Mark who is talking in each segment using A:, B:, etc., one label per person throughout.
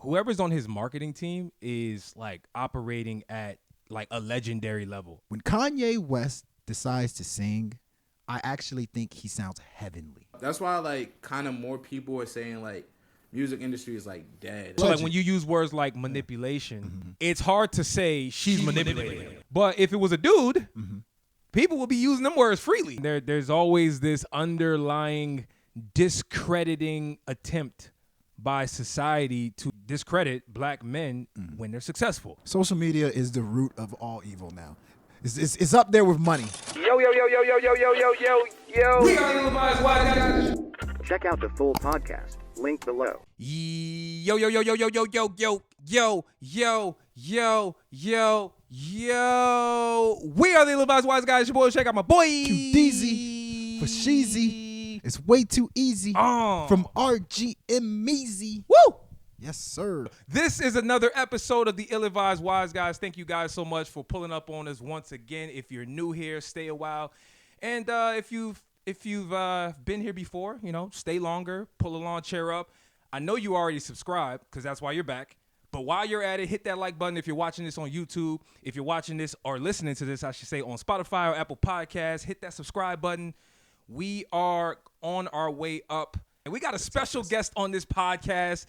A: whoever's on his marketing team is like operating at like a legendary level.
B: When Kanye West decides to sing, I actually think he sounds heavenly.
C: That's why like kind of more people are saying like music industry is like dead.
A: So like when you use words like manipulation, it's hard to say she's manipulating. But if it was a dude, people would be using them words freely. There's always this underlying discrediting attempt by society to discredit black men when they're successful.
B: Social media is the root of all evil now. It's up there with money.
D: Yo.
A: We are Ill-Advised Wise Guys.
D: Check out the full podcast. Link below.
A: Yo. We are the Ill-Advised Wise Guys. Your boy, check out my boy.
B: QDZ for Sheezy. It's way too easy. From RGM Meezy.
A: Woo!
B: Yes, sir.
A: This is another episode of the Ill-Advised Wise Guys. Thank you guys so much for pulling up on us once again. If you're new here, stay a while. And if you've been here before, stay longer, pull a lawn chair up. I know you already subscribed because that's why you're back. But while you're at it, hit that like button if you're watching this on YouTube. If you're watching this or listening to this, I should say, on Spotify or Apple Podcasts, hit that subscribe button. We are on our way up. And we got a special guest on this podcast.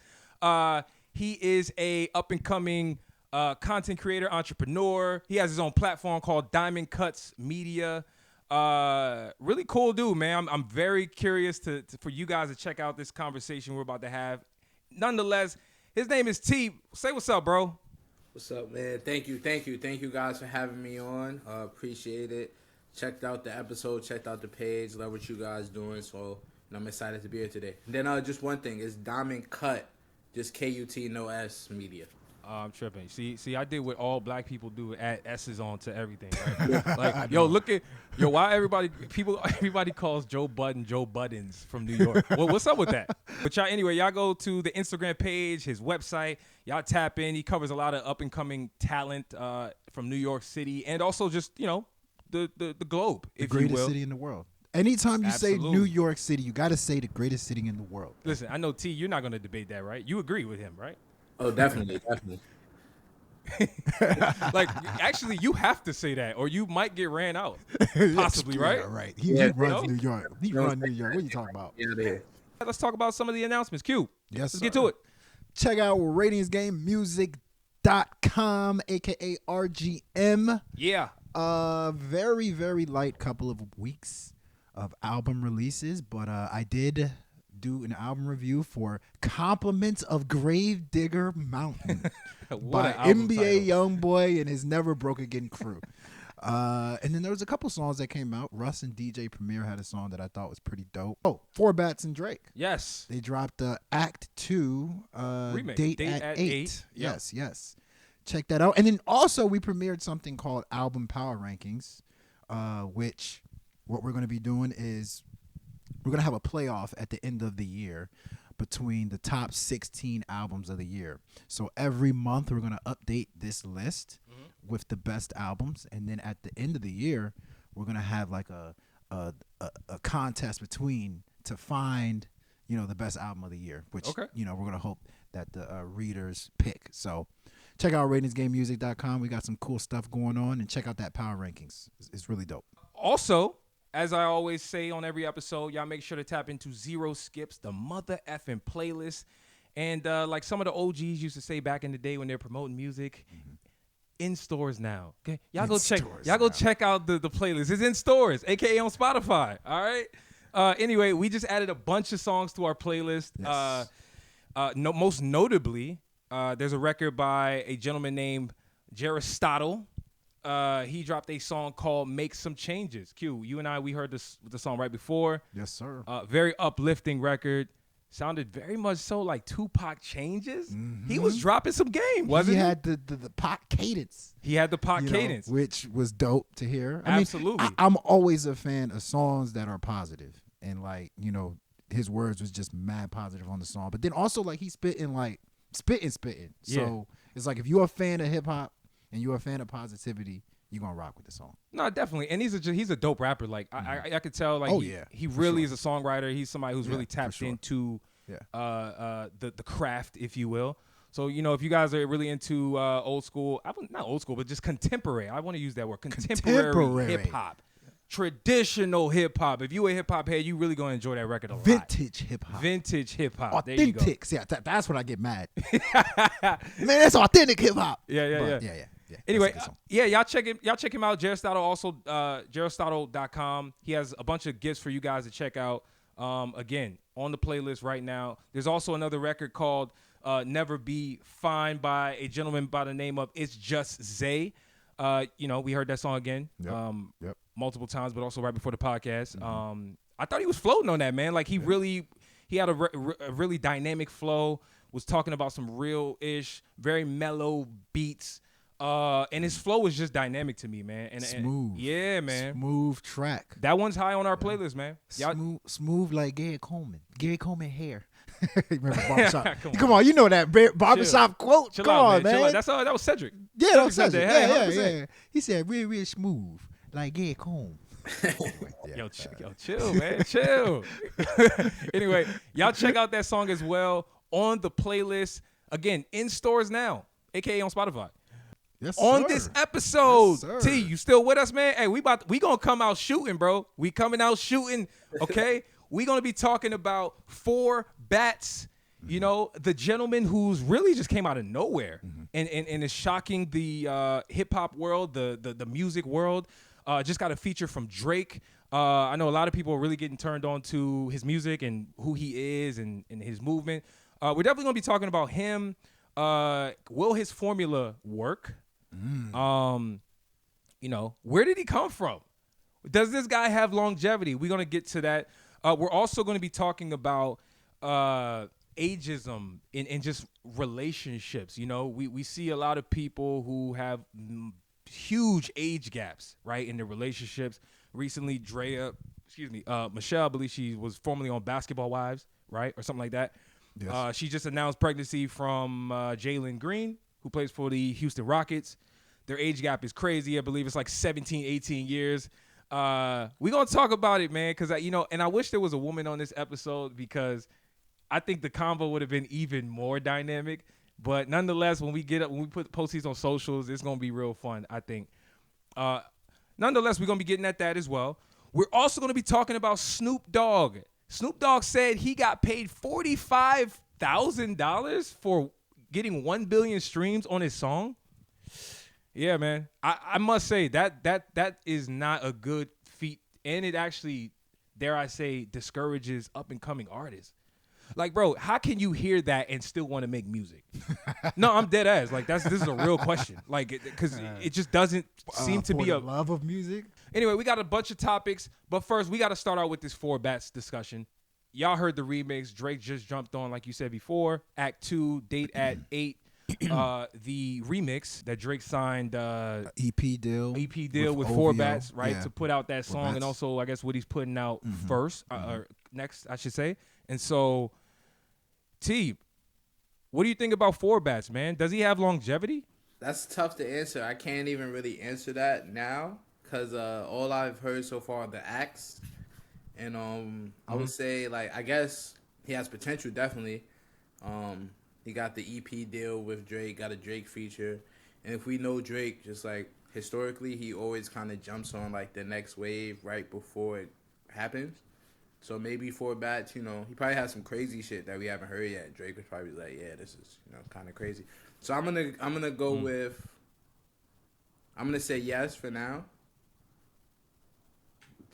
A: He is a up-and-coming content creator, entrepreneur. He has his own platform called Diamond Cuts Media. Really cool dude, man. I'm very curious for you guys to check out this conversation we're about to have. Nonetheless, his name is T. Say what's up, bro.
C: What's up, man? Thank you guys for having me on. Appreciate it. Checked out the episode, checked out the page, love what you guys doing. So I'm excited to be here today. And then just one thing, it's Diamond Cut, just KUT, no S Media.
A: I'm tripping. See, I did what all black people do, add S's on to everything. Right? Like, why everybody calls Joe Budden Joe Buttons from New York? Well, what's up with that? But y'all go to the Instagram page, his website. Y'all tap in. He covers a lot of up and coming talent from New York City and also just the globe,
B: the
A: if
B: greatest
A: you will.
B: City in the world. Anytime you say New York City, you got to say the greatest city in the world.
A: Listen, I know T, you're not going to debate that, right? You agree with him, right?
C: Oh, definitely.
A: Like, actually, you have to say that, or you might get ran out. Possibly, right?
B: Yeah, right. He runs New York. He runs New York. What are you talking about?
C: Yeah.
A: Let's talk about some of the announcements. Q.
B: Yes,
A: Let's get to it.
B: Check out ratingsgamemusic.com, a.k.a. RGM.
A: Yeah.
B: Very, very light couple of weeks of album releases, but I did do an album review for Compliments of Gravedigger Mountain by NBA Youngboy and his Never Broke Again crew. And then there was a couple songs that came out. Russ and DJ Premier had a song that I thought was pretty dope. Oh, Four Bats and Drake.
A: Yes.
B: They dropped Act 2, Date at 8.
A: Yep.
B: Yes. Check that out. And then also we premiered something called Album Power Rankings, which what we're going to be doing is we're going to have a playoff at the end of the year between the top 16 albums of the year. So every month we're going to update this list with the best albums. And then at the end of the year, we're going to have like a contest to find, the best album of the year, which, we're going to hope that the readers pick. So check out ratingsgamemusic.com. We got some cool stuff going on, and check out that Power Rankings. It's really dope.
A: Also, as I always say on every episode, y'all make sure to tap into Zero Skips, the mother effing playlist. And like some of the OGs used to say back in the day when they're promoting music, in stores now. Okay, y'all go check out the playlist. It's in stores, aka on Spotify. All right. Anyway, we just added a bunch of songs to our playlist.
B: Yes.
A: Most notably, there's a record by a gentleman named Aristotle. He dropped a song called Make Some Changes. Q, you and we heard the song right before.
B: Yes, sir.
A: Very uplifting record. Sounded very much so like Tupac Changes. He was dropping some game, wasn't he?
B: He had the Pac cadence.
A: He had the Pac cadence.
B: Which was dope to hear.
A: Absolutely.
B: I'm always a fan of songs that are positive. And his words was just mad positive on the song. But then also he's spitting. So it's like if you're a fan of hip hop, and you're a fan of positivity, you're going to rock with the song.
A: No, definitely. And he's a dope rapper. Like, I could tell, he really is a songwriter. He's somebody who's really tapped into the craft, if you will. So, if you guys are really into old school, not old school, but just contemporary. I want to use that word, contemporary hip hop. Traditional hip hop. If you a hip hop head, you really gonna enjoy that record a lot.
B: Vintage hip hop.
A: Vintage hip hop.
B: Authentic. See, that's when I get mad. Man, that's authentic hip hop.
A: Yeah. Anyway, y'all check him out. Aristotle also Aristotle.com. He has a bunch of gifts for you guys to check out. Again, on the playlist right now. There's also another record called Never Be Fine by a gentleman by the name of It's Just Zay. We heard that song again.
B: Yep.
A: Multiple times, but also right before the podcast. I thought he was floating on that, man. Like he had a really dynamic flow, was talking about some real-ish, very mellow beats. And his flow was just dynamic to me, man. And
B: smooth.
A: Yeah, man.
B: Smooth track.
A: That one's high on our playlist, man.
B: Smooth like Gary Coleman. Gary Coleman hair. Remember Barbershop? Come on, you know that Barbershop quote. Come on, man.
A: That was Cedric.
B: Yeah, that was Cedric.
A: Yeah.
B: He said real smooth like Gary Coleman.
A: Yo, chill, man. Chill. Anyway, y'all check out that song as well on the playlist. Again, in stores now, aka on Spotify.
B: Yes,
A: on
B: sir.
A: this episode,
B: Yes,
A: T, you still with us, man? Hey, we gonna come out shooting, bro. We coming out shooting, okay? We gonna be talking about 4 Bats. The gentleman who's really just came out of nowhere and is shocking the hip hop world, the music world. Just got a feature from Drake. I know a lot of people are really getting turned on to his music and who he is and his movement. We're definitely gonna be talking about him. Will his formula work? Where did he come from? Does this guy have longevity? We're going to get to that. We're also going to be talking about ageism in just relationships. We see a lot of people who have huge age gaps, right, in their relationships. Recently, Michele, I believe she was formerly on Basketball Wives, right, or something like that. Yes. She just announced pregnancy from Jalen Green, who plays for the Houston Rockets. Their age gap is crazy. I believe it's like 17, 18 years. We're going to talk about it, man, because, and I wish there was a woman on this episode because I think the convo would have been even more dynamic. But nonetheless, when we post these on socials, it's going to be real fun, I think. Nonetheless, we're going to be getting at that as well. We're also going to be talking about Snoop Dogg. Snoop Dogg said he got paid $45,000 for getting 1 billion streams on his song. Yeah, man. I must say that is not a good feat, and it actually, dare I say, discourages up-and-coming artists. Like, bro, how can you hear that and still want to make music? No, I'm dead ass. Like, this is a real question. Like, because it just doesn't seem to be a
B: love of music.
A: Anyway, we got a bunch of topics, but first we got to start out with this 4 Bats discussion. Y'all heard the remix. Drake just jumped on, like you said before. Act 2, date at 8. The remix that Drake signed
B: EP deal
A: with 4 Bats, right, to put out that song, and also I guess what he's putting out first or next, I should say. And so, T, what do you think about 4 Bats, man? Does he have longevity?
C: That's tough to answer. I can't even really answer that now because all I've heard so far are the acts. And I would say, like, I guess he has potential, definitely. He got the EP deal with Drake, got a Drake feature. And if we know Drake, just like historically, he always kind of jumps on like the next wave right before it happens. So maybe 4 Bats, he probably has some crazy shit that we haven't heard yet. Drake was probably like, yeah, this is, kind of crazy. So I'm gonna go with, I'm gonna say yes for now.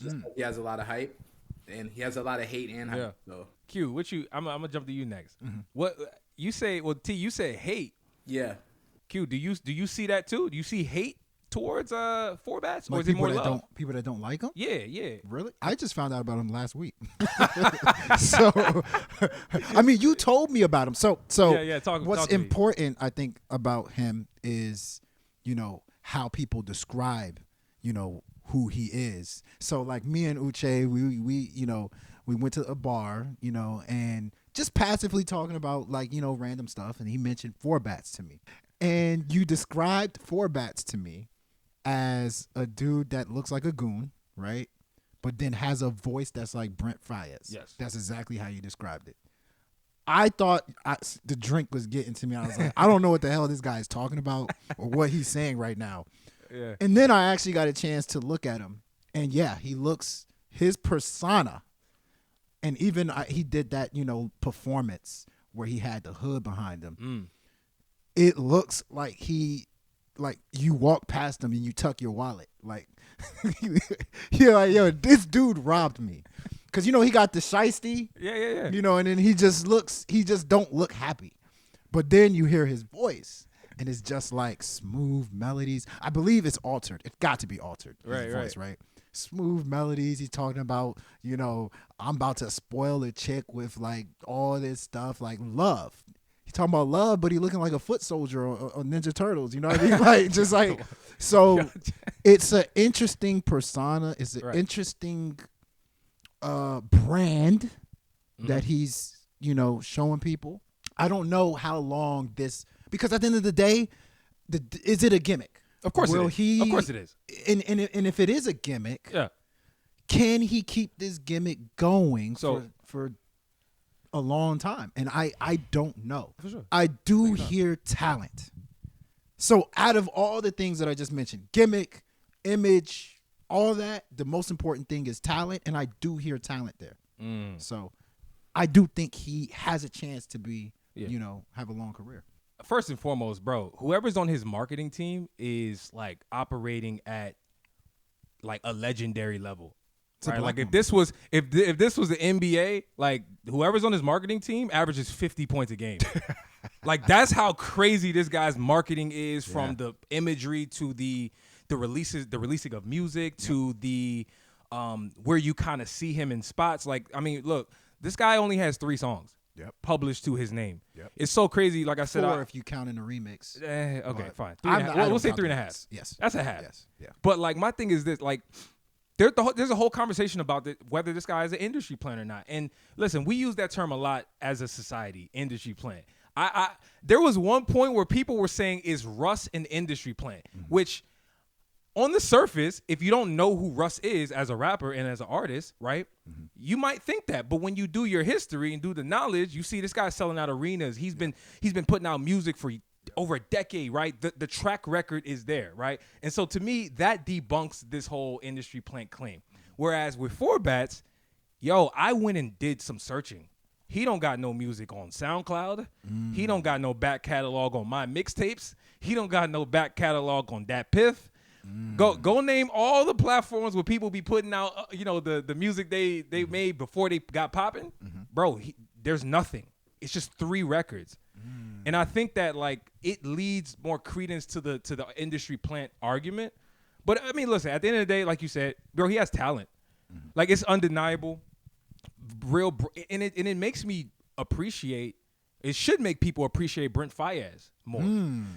C: Just he has a lot of hype, and he has a lot of hate and hype.
A: Yeah.
C: So
A: Q, I'm gonna jump to you next. What you say? Well, T, you said hate.
C: Yeah.
A: Q, do you see that too? Do you see hate towards 4 Bats, or
B: Like
A: is it more love?
B: People that don't like him?
A: Yeah.
B: Really? I just found out about him last week. So, I mean, you told me about him. So
A: yeah.
B: What's
A: talk to me.
B: important, I think, about him is, how people describe, who he is. So, like me and Uchay, we went to a bar, and just passively talking about random stuff, and he mentioned 4 Bats to me, and you described 4 Bats to me as a dude that looks like a goon, right? But then has a voice that's like Brent Faiyaz.
A: Yes.
B: That's exactly how you described it. I thought the drink was getting to me. I was like, I don't know what the hell this guy is talking about or what he's saying right now.
A: Yeah.
B: And then I actually got a chance to look at him. And yeah, he looks, his persona, and even he did that, performance where he had the hood behind him. It looks like you walk past him and you tuck your wallet. Like, you're like, yo, this dude robbed me. Because, he got the shiesty.
A: Yeah.
B: And then he just don't look happy. But then you hear his voice, and it's just like smooth melodies. I believe it's altered. It's got to be altered. His voice, right? Smooth melodies. He's talking about, I'm about to spoil a chick with like all this stuff, like love. He's talking about love, but he looking like a foot soldier on Ninja Turtles. You know what I mean? Like, just like, so it's an interesting persona. It's an interesting brand that he's, showing people. I don't know how long this, because at the end of the day, is it a gimmick?
A: Of course it is. Of course it is.
B: And if it is a gimmick, can he keep this gimmick going for a long time? And I don't know.
A: For sure.
B: I do hear talent. So out of all the things that I just mentioned, gimmick, image, all that, the most important thing is talent, and I do hear talent there. So I do think he has a chance to be, have a long career.
A: First and foremost, bro, whoever's on his marketing team is like operating at like a legendary level. Right? Like if this was the NBA, like whoever's on his marketing team averages 50 points a game. Like that's how crazy this guy's marketing is, from the imagery to the releasing of music to the where you kind of see him in spots. Like, I mean, look, this guy only has 3 songs published to his name. It's so crazy. Like I said,
B: 4 if you count in the remix.
A: Okay, fine. We'll say 3.5.
B: Yes,
A: that's a half.
B: Yes, yeah.
A: But like my thing is this, like there's a whole conversation about whether this guy is an industry plant or not. And listen, we use that term a lot as a society, industry plant. There was one point where people were saying, is Russ an industry plant? Which on the surface, if you don't know who Russ is as a rapper and as an artist, right, you might think that. But when you do your history and do the knowledge, you see this guy selling out arenas. He's been putting out music for over a decade, right? The track record is there, right? And so to me, that debunks this whole industry plant claim. Whereas with 4Bats, I went and did some searching. He don't got no music on SoundCloud. He don't got no back catalog on my mixtapes. He don't got no back catalog on Dat Piff. Go name all the platforms where people be putting out, the music they made before they got popping. Bro, there's nothing. It's just 3 records. And I think that like it leads more credence to the industry plant argument. But I mean, listen, at the end of the day, like you said, bro, he has talent. Like it's undeniable. And it makes me appreciate. It should make people appreciate Brent Faiyaz more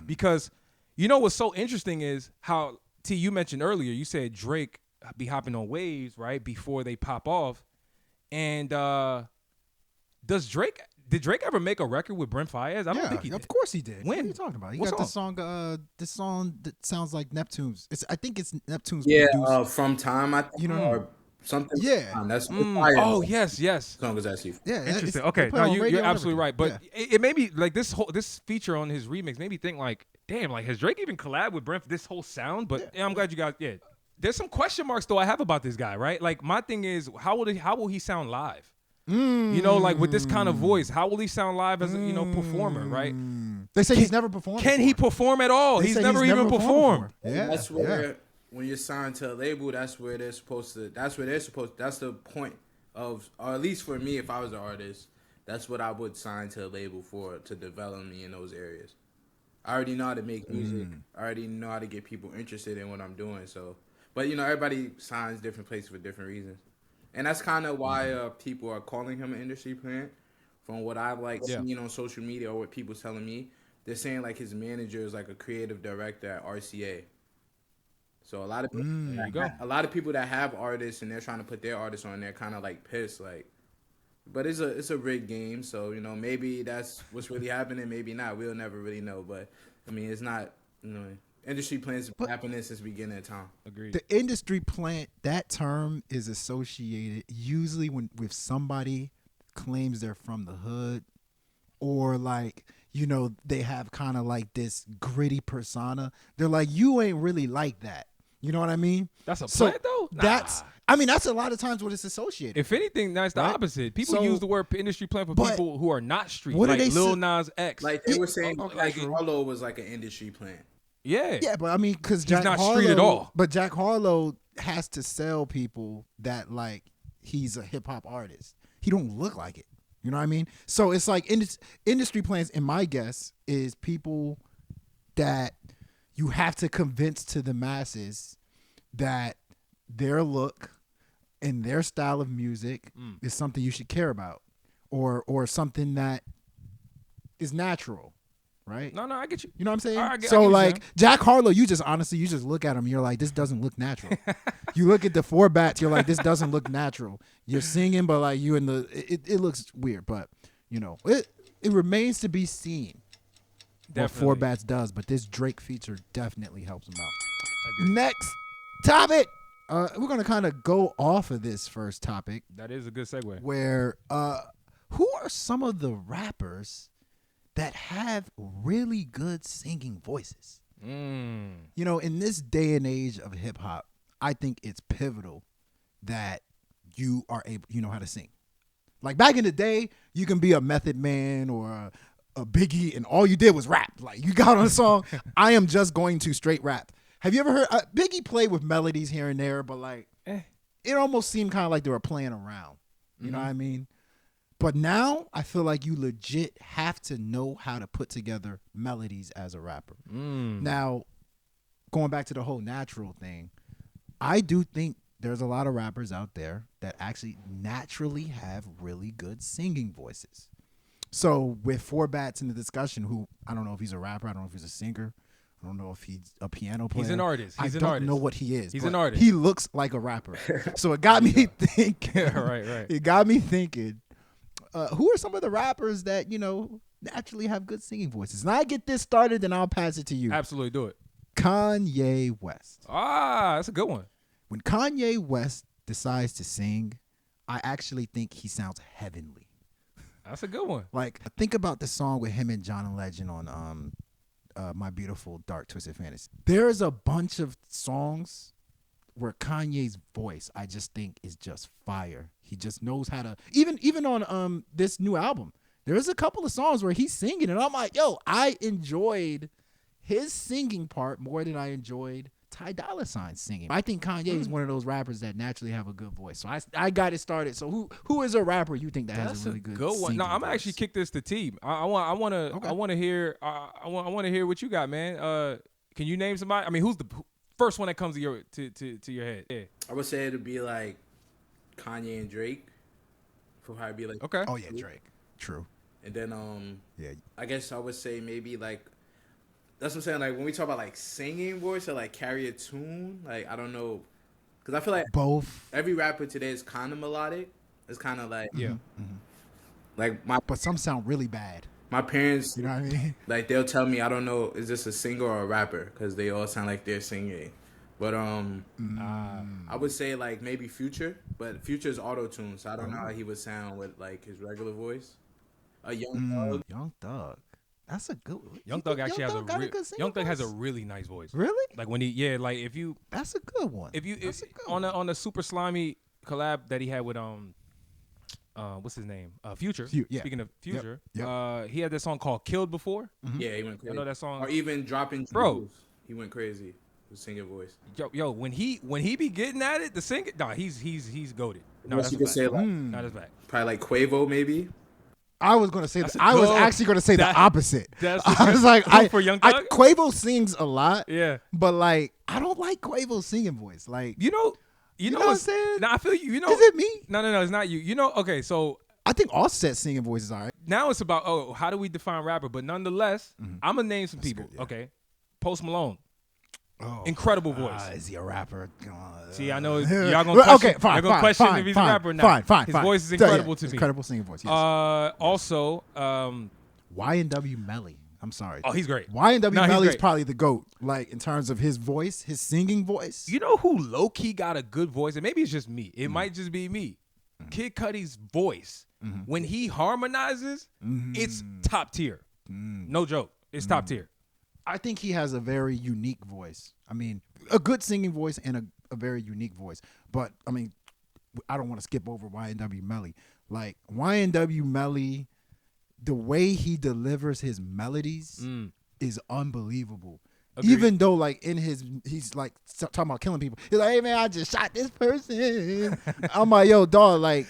A: because what's so interesting is how T, you mentioned earlier. You said Drake be hopping on waves right before they pop off, and did Drake ever make a record with Brent Faiyaz? I don't think he did.
B: Of course he did.
A: When?
B: What are you talking about? He
A: What
B: got
A: song?
B: this song that sounds like Neptune's. I think it's Neptune's.
C: Yeah,
B: produced.
C: From Time, I think, or something.
B: Yeah.
C: That's
A: Oh yes.
C: Song is actually.
B: Yeah,
A: Interesting. Okay, no, you're absolutely right. But it made me like this feature on his remix made me think like, damn, like has Drake even collabed with Brent for this whole sound? But I'm glad you guys. Yeah, there's some question marks though I have about this guy, right? Like my thing is, how will he sound live? Like with this kind of voice, how will he sound live as a performer, right?
B: They say he's never performed.
A: Can he perform at all? He's never even performed.
B: Yeah,
C: that's where when you're signed to a label, that's where they're supposed to. That's the point of, or at least for me, if I was an artist, that's what I would sign to a label for, to develop me in those areas. I already know how to make music. I already know how to get people interested in what I'm doing. So, but everybody signs different places for different reasons. And that's kind of why people are calling him an industry plant. From what I've seen on social media or what people's telling me, they're saying like his manager is like a creative director at RCA. So a lot of people that have artists and they're trying to put their artists on, they're kind of like pissed, like. But it's a rigged game, so maybe that's what's really happening, maybe not. We'll never really know. But I mean, it's not industry plans happening since the beginning of time.
A: Agreed.
B: The industry plant, that term is associated usually with somebody claims they're from the hood, or like, you know, they have kind of like this gritty persona. They're like, you ain't really like that. You know what I mean?
A: That's a plant though? Nah.
B: That's a lot of times what it's associated.
A: If anything, that's the
B: Right?
A: opposite. People
B: So-
A: use the word industry plant for
B: but
A: people who are not street.
B: what do
A: Like
B: they
A: Lil
B: say-
A: Nas X.
C: Like they were saying,
B: okay,
C: like
B: true.
C: Harlow was like an industry plant.
A: yeah.
B: Yeah, but I mean, because
A: He's
B: Jack
A: not
B: Harlow,
A: street at all.
B: But Jack Harlow has to sell people that like he's a hip hop artist. He don't look like it. You know what I mean? So it's like industry plans. In my guess, is people that you have to convince to the masses that their look and their style of music is something you should care about, or something that is natural. Right?
A: No, I get you.
B: You know what I'm saying?
A: I get
B: So
A: what you're
B: like
A: saying.
B: Jack Harlow, you just look at him, you're like, this doesn't look natural. You look at the four bats, you're like, this doesn't look natural. You're singing, but like you in the it looks weird, but you know, it remains to be seen what four
A: Definitely.
B: bats does, but this Drake feature definitely helps him out.
A: Agree.
B: Next topic. We're gonna kind of go off of this first topic
A: That is a good segue.
B: where who are some of the rappers that have really good singing voices? You know, in this day and age of hip hop, I think it's pivotal that you know how to sing. Like back in the day, you can be a Method Man or a Biggie, and all you did was rap. Like you got on a song, I am just going to straight rap. Have you ever heard Biggie play with melodies here and there, but like it almost seemed kind of like they were playing around. You know what I mean? But now I feel like you legit have to know how to put together melodies as a rapper. Now, going back to the whole natural thing, I do think there's a lot of rappers out there that actually naturally have really good singing voices. So with Four Bats in the discussion, who I don't know if he's a rapper, I don't know if he's a singer, I don't know if he's a piano player.
A: He's an artist.
B: I don't know what he is.
A: He's
B: but
A: an artist.
B: He looks like a rapper. So it got me thinking.
A: Right.
B: It got me thinking. Who are some of the rappers that, you know, naturally have good singing voices? And I get this started, then I'll pass it to you.
A: Absolutely do it.
B: Kanye West.
A: That's a good one.
B: When Kanye West decides to sing, I actually think he sounds heavenly.
A: That's a good one.
B: Like, think about the song with him and John Legend on My Beautiful Dark Twisted Fantasy. There's a bunch of songs where Kanye's voice, I just think, is just fire. He just knows how to, even on this new album, there's a couple of songs where he's singing, and I'm like, yo, I enjoyed his singing part more than I enjoyed Ty Dolla $ign's singing. I think Kanye is one of those rappers that naturally have a good voice. So I got it started. So who is a rapper you think that has a really good
A: one.
B: singing
A: No, I'm
B: voice?
A: actually kick this to T. I want to hear what you got, man. Can you name somebody? I mean, who's the first one that comes to your head? Yeah.
C: I would say it'd be like Kanye and Drake. For how it'd be like.
A: Okay.
B: Oh yeah, Drake. True.
C: And then
B: Yeah.
C: I guess I would say maybe like that's what I'm saying. Like when we talk about like singing voice or like carry a tune, like I don't know, because I feel like
B: Both.
C: every rapper today is kind of melodic. It's kind of like
A: Yeah.
C: like
B: But some sound really bad.
C: my parents,
B: You know what I mean?
C: like they'll tell me I don't know is this a singer or a rapper because they all sound like they're singing. But I would say like maybe Future, but Future's auto tune, so I don't know how he would sound with like his regular voice. A Young Thug.
B: Young Thug. That's a good one.
A: Young Thug actually
B: Thug got a good singing
A: Young Thug has a
B: voice?
A: really nice voice.
B: Really?
A: Like when like if you
B: That's a good one. That's a good
A: on the Super Slimy collab that he had with what's his name? Future.
B: Yeah.
A: Speaking of Future,
B: Yep.
A: he had this song called "Killed" before.
C: Yeah, he went crazy.
A: I know that song.
C: Or even dropping
A: Bro.
C: jewels. He went crazy with singing voice.
A: Yo, when he be getting at it, the singing, nah, he's goated. No,
C: Unless
A: that's
C: you
A: a
C: could
A: fact.
C: say like
A: No, that's back.
C: probably like Quavo maybe.
B: I was gonna say
A: That's
B: that.
A: a
B: I was
A: good-
B: actually gonna say the
A: that-
B: opposite.
A: that's
B: I
A: a
B: was
A: good-
B: like,
A: Who, for Young Thug?
B: Quavo sings a lot.
A: Yeah.
B: But like, I don't like Quavo's singing voice. Like,
A: You know
B: know what I'm saying?
A: Nah, I feel you. You know,
B: is it me?
A: No, it's not you. You know, okay, so
B: I think Offset's singing voice is alright.
A: now it's about how do we define rapper? But nonetheless, I'm gonna name some people.
B: good, yeah.
A: Okay, Post Malone,
B: Oh,
A: incredible voice.
B: Is he a rapper?
A: See, I know y'all gonna question,
B: okay, fine,
A: y'all gonna
B: fine,
A: question
B: fine,
A: if he's
B: fine,
A: a rapper or not.
B: Fine.
A: His voice is
B: So,
A: incredible
B: yeah,
A: to me.
B: Incredible singing voice. Yes.
A: Also,
B: Y&W Melly. I'm sorry.
A: oh, he's great.
B: Y&W
A: No, he's
B: Melly is
A: great.
B: probably the GOAT. Like in terms of his voice, his singing voice.
A: You know who low key got a good voice, and maybe it's just me. It might just be me. Kid Cudi's voice when he harmonizes, it's top tier. No joke. It's top tier.
B: I think he has a very unique voice. I mean, a good singing voice and a very unique voice. But, I mean, I don't want to skip over YNW Melly. Like, YNW Melly, the way he delivers his melodies is unbelievable.
A: Agreed.
B: Even though, like, he's like talking about killing people. He's like, hey, man, I just shot this person. I'm like, yo, dog, like,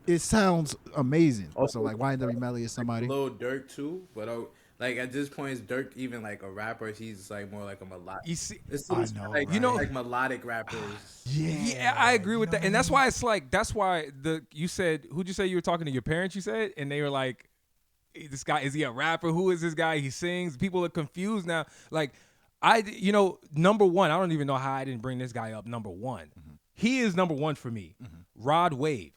B: it sounds amazing. So, like, YNW Melly is somebody.
C: Lil Durk, too. But, like, at this point, is Durk even, like, a rapper? He's, like, more like a melodic.
A: You see,
B: I know,
C: like,
B: right?
C: like melodic rappers.
A: yeah, I agree with that. And that's why it's like, that's why you said, who'd you say you were talking to your parents, you said? And they were like, this guy, is he a rapper? Who is this guy? He sings. People are confused now. Like, number one, I don't even know how I didn't bring this guy up. Number one, he is number one for me. Rod Wave.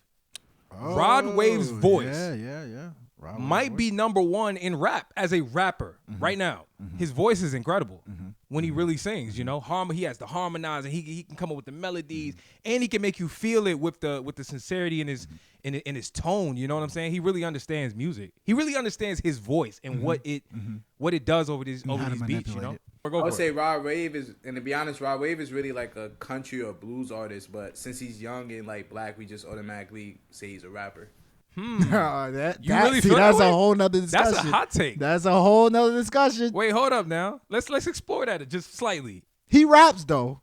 A: Rod Wave's voice.
B: Yeah. Rod
A: might
B: Wave's
A: be number one in rap as a rapper right now. His voice is incredible when he really sings. You know, he has to harmonize and he can come up with the melodies and he can make you feel it with the sincerity in his tone. You know what I'm saying? He really understands music. He really understands his voice and what it does over these beats. You know.
C: I would say Rod Wave is, and to be honest, Rod Wave is really like a country or blues artist. But since he's young and like black, we just automatically say he's a rapper.
B: That's a whole nother discussion.
A: That's a hot take.
B: That's a whole nother discussion.
A: Wait, hold up now. Let's explore that just slightly.
B: He raps though.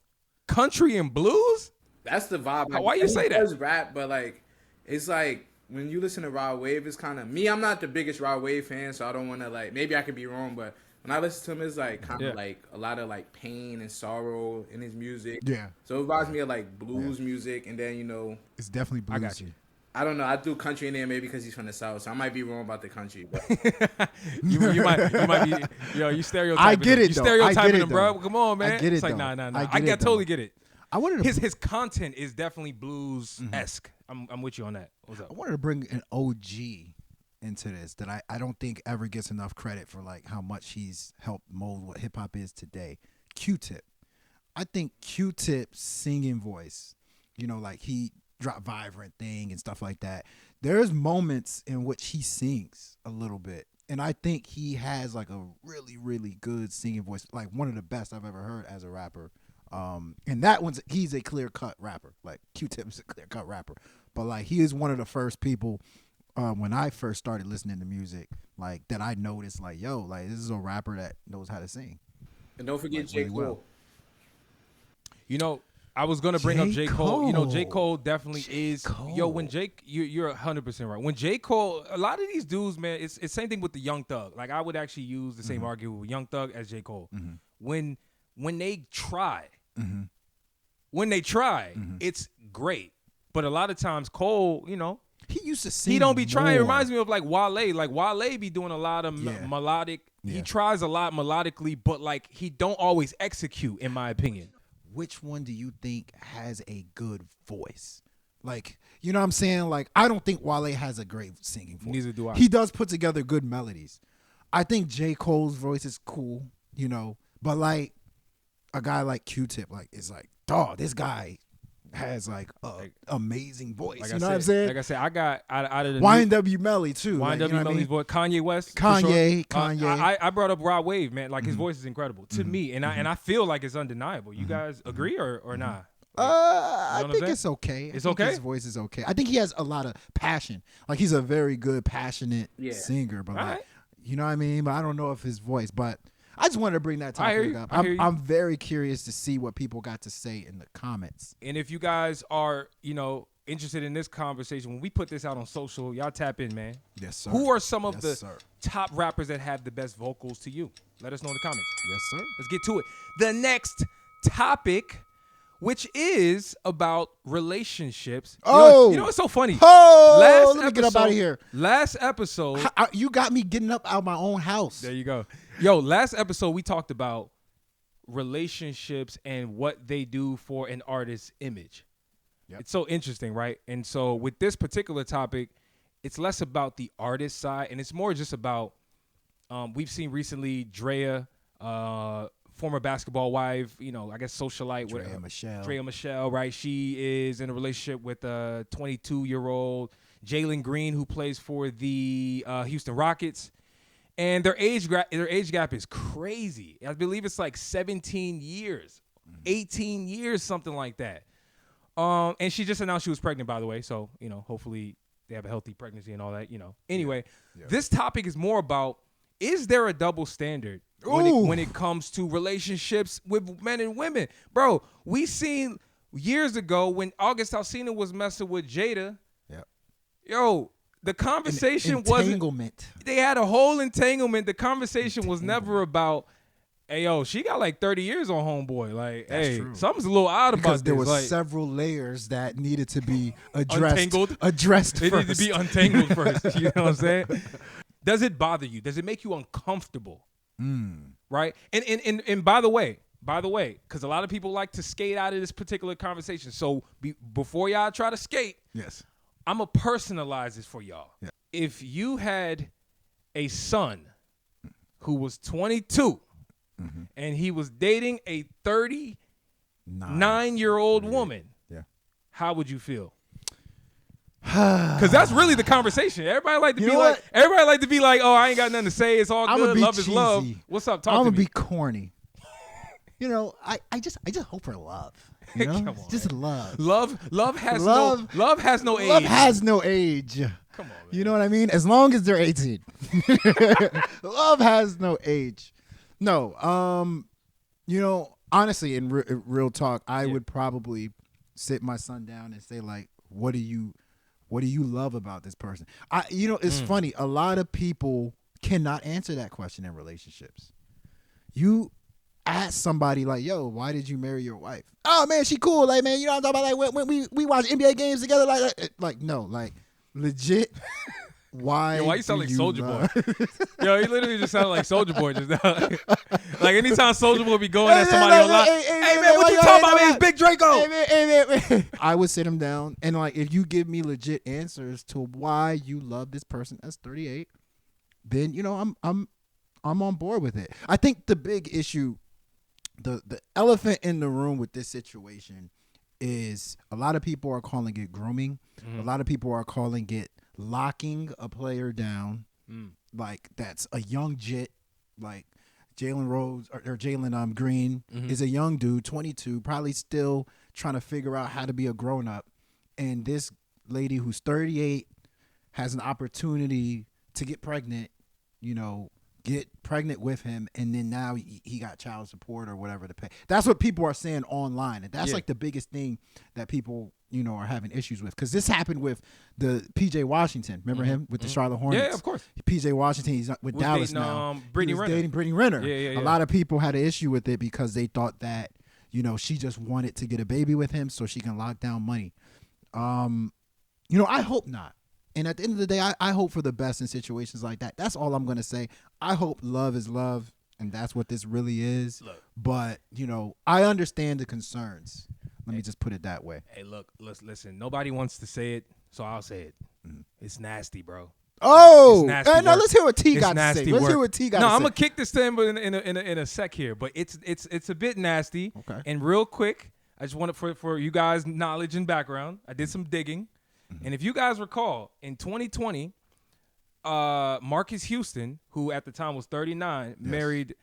A: Country and blues?
C: That's the vibe. Like,
A: why you say that?
C: He does rap, but like it's like when you listen to Rod Wave, it's kind of me. I'm not the biggest Rod Wave fan, so I don't want to like. Maybe I could be wrong, but when I listen to him, it's like kind of like a lot of like pain and sorrow in his music.
B: Yeah. So
C: it reminds me of like blues music, and then
B: it's definitely blues.
A: I got you.
C: I don't know. I do country in there maybe because he's from the South, so I might be wrong about the country. But
A: you might be, you stereotyping.
B: I get it.
A: You
B: though.
A: stereotyping
B: him,
A: him, bro. Come on, man.
B: I get it.
A: It's like
B: though.
A: nah.
B: I
A: totally get it.
B: I wanted to
A: his content is definitely blues esque. I'm with you on that. What's up?
B: I wanted to bring an OG into this that I don't think ever gets enough credit for like how much he's helped mold what hip hop is today. Q-Tip. I think Q-Tip's singing voice, like he dropped Vibrant Thing and stuff like that. There's moments in which he sings a little bit. And I think he has like a really, really good singing voice, like one of the best I've ever heard as a rapper. And he's a clear-cut rapper. Like Q-Tip is a clear-cut rapper. But like he is one of the first people when I first started listening to music, like that I noticed like, yo, like this is a rapper that knows how to sing.
C: And don't forget
B: like,
C: J.
B: really
C: Cole.
B: Well.
A: I was gonna bring up J. Cole. J. Cole definitely is.
B: Cole.
A: Yo, when you're 100% right. When J. Cole, a lot of these dudes, man, it's same thing with the Young Thug. Like I would actually use the same argument with Young Thug as J. Cole. When they try, it's great. But a lot of times Cole,
B: he used to sing.
A: He don't be trying.
B: more.
A: It reminds me of like Wale. Like Wale be doing a lot of melodic.
B: Yeah.
A: He tries a lot melodically, but like he don't always execute, in my opinion.
B: Which one do you think has a good voice? Like, you know what I'm saying? Like, I don't think Wale has a great singing voice.
A: Neither do I.
B: He does put together good melodies. I think J. Cole's voice is cool, but like a guy like Q-Tip, like, is like, dog, this guy has like a amazing voice.
A: Like
B: you know what I'm saying?
A: Like I said, I got out of the
B: YNW Melly too.
A: YNW Melly's voice. Kanye West.
B: Kanye.
A: I brought up Rod Wave, man. Like his voice is incredible to me, and I feel like it's undeniable. You guys agree or not?
B: I think it's okay.
A: It's okay?
B: His voice is okay. I think he has a lot of passion. Like he's a very good, passionate singer. But like, you know what I mean? But I don't know if his voice. But I just wanted to bring that topic up. I'm very curious to see what people got to say in the comments.
A: And if you guys are, interested in this conversation, when we put this out on social, y'all tap in, man.
B: Yes, sir.
A: Who are some of the top rappers that have the best vocals to you? Let us know in the comments.
B: Yes, sir.
A: Let's get to it. The next topic, which is about relationships.
B: Oh,
A: you know what's so funny?
B: Oh, let me get up out of here.
A: Last episode,
B: you got me getting up out of my own house.
A: There you go. Yo, last episode we talked about relationships and what they do for an artist's image. Yep. It's so interesting, right? And so with this particular topic, it's less about the artist side and it's more just about we've seen recently Draya, former basketball wife, I guess socialite with
B: Draya Michele,
A: right? She is in a relationship with a 22-year-old. Jalen Green, who plays for the Houston Rockets. And their age gap is crazy. I believe it's like 17 years, 18 years, something like that. And she just announced she was pregnant, by the way. So, hopefully they have a healthy pregnancy and all that, Anyway, This topic is more about, is there a double standard when it comes to relationships with men and women? Bro, we seen years ago when August Alsina was messing with Jada.
B: Yep.
A: Yo, the conversation wasn't. They had a whole entanglement. The conversation was never about, hey, yo, she got like 30 years on homeboy. Like,
B: That's
A: hey,
B: true.
A: something's a little odd about this.
B: Because there was
A: like,
B: several layers that needed to be addressed.
A: Untangled?
B: Addressed
A: They
B: first.
A: need to be untangled first. You know what I'm saying? Does it bother you? Does it make you uncomfortable? Right? And by the way, because a lot of people like to skate out of this particular conversation. So before y'all try to skate,
B: Yes.
A: I'm going to personalize this for y'all.
B: Yeah.
A: If you had a son who was 22 and he was dating a 39-year-old woman, how would you feel? Because that's really the conversation. Everybody like to be like, oh, I ain't got nothing to say. It's all good. Love is love. What's up? Talk to me.
B: I'm gonna be corny. I just hope for love.
A: Come on,
B: just
A: man.
B: love.
A: Love has no age.
B: Love has no age.
A: Come on, man.
B: You know what I mean? As long as they're 18. Love has no age. No. Honestly, in real talk, I would probably sit my son down and say, like, what do you love about this person? It's funny. A lot of people cannot answer that question in relationships. You ask somebody like, yo, why did you marry your wife? Oh man, she cool. Like, man, I'm talking about, like, when we watch NBA games together, like no, like legit. Why
A: you sound like Soulja Boy? Yo, he literally just sounded like Soulja Boy just now. Like anytime Soulja Boy be going at somebody online, hey man, what you talking about, man? It's Big Draco.
B: Hey, man. I would sit him down and, like, if you give me legit answers to why you love this person that's 38, then I'm on board with it. I think the big issue, the elephant in the room with this situation is a lot of people are calling it grooming. A lot of people are calling it locking a player down, like that's a young jit, like Jalen Green is a young dude, 22, probably still trying to figure out how to be a grown up, and this lady who's 38 has an opportunity to get pregnant, with him, and then now he got child support or whatever to pay. That's what people are saying online, and that's like the biggest thing that people are having issues with, because this happened with the PJ Washington. Remember him with the Charlotte Hornets?
A: Yeah, of course.
B: PJ Washington, he's with Dallas
A: dating,
B: now.
A: Brittany
B: he was
A: Renner.
B: dating Brittany Renner.
A: Yeah.
B: A lot of people had an issue with it because they thought that she just wanted to get a baby with him so she can lock down money. I hope not. And at the end of the day, I hope for the best in situations like that. That's all I'm going to say. I hope love is love, and that's what this really is.
A: Look.
B: But, I understand the concerns. Let me just put it that way.
A: Hey, look, listen. Nobody wants to say it, so I'll say it. It's nasty, bro.
B: Oh,
A: nasty
B: no,
A: work.
B: Let's hear what T
A: It's
B: got to
A: nasty
B: say. Let's
A: work.
B: hear what T got to say.
A: No, I'm going to kick this to him in a sec here, but it's a bit nasty.
B: Okay.
A: And real quick, I just want it for you guys' knowledge and background. I did some digging. And if you guys recall, in 2020, Marcus Houston, who at the time was 39, married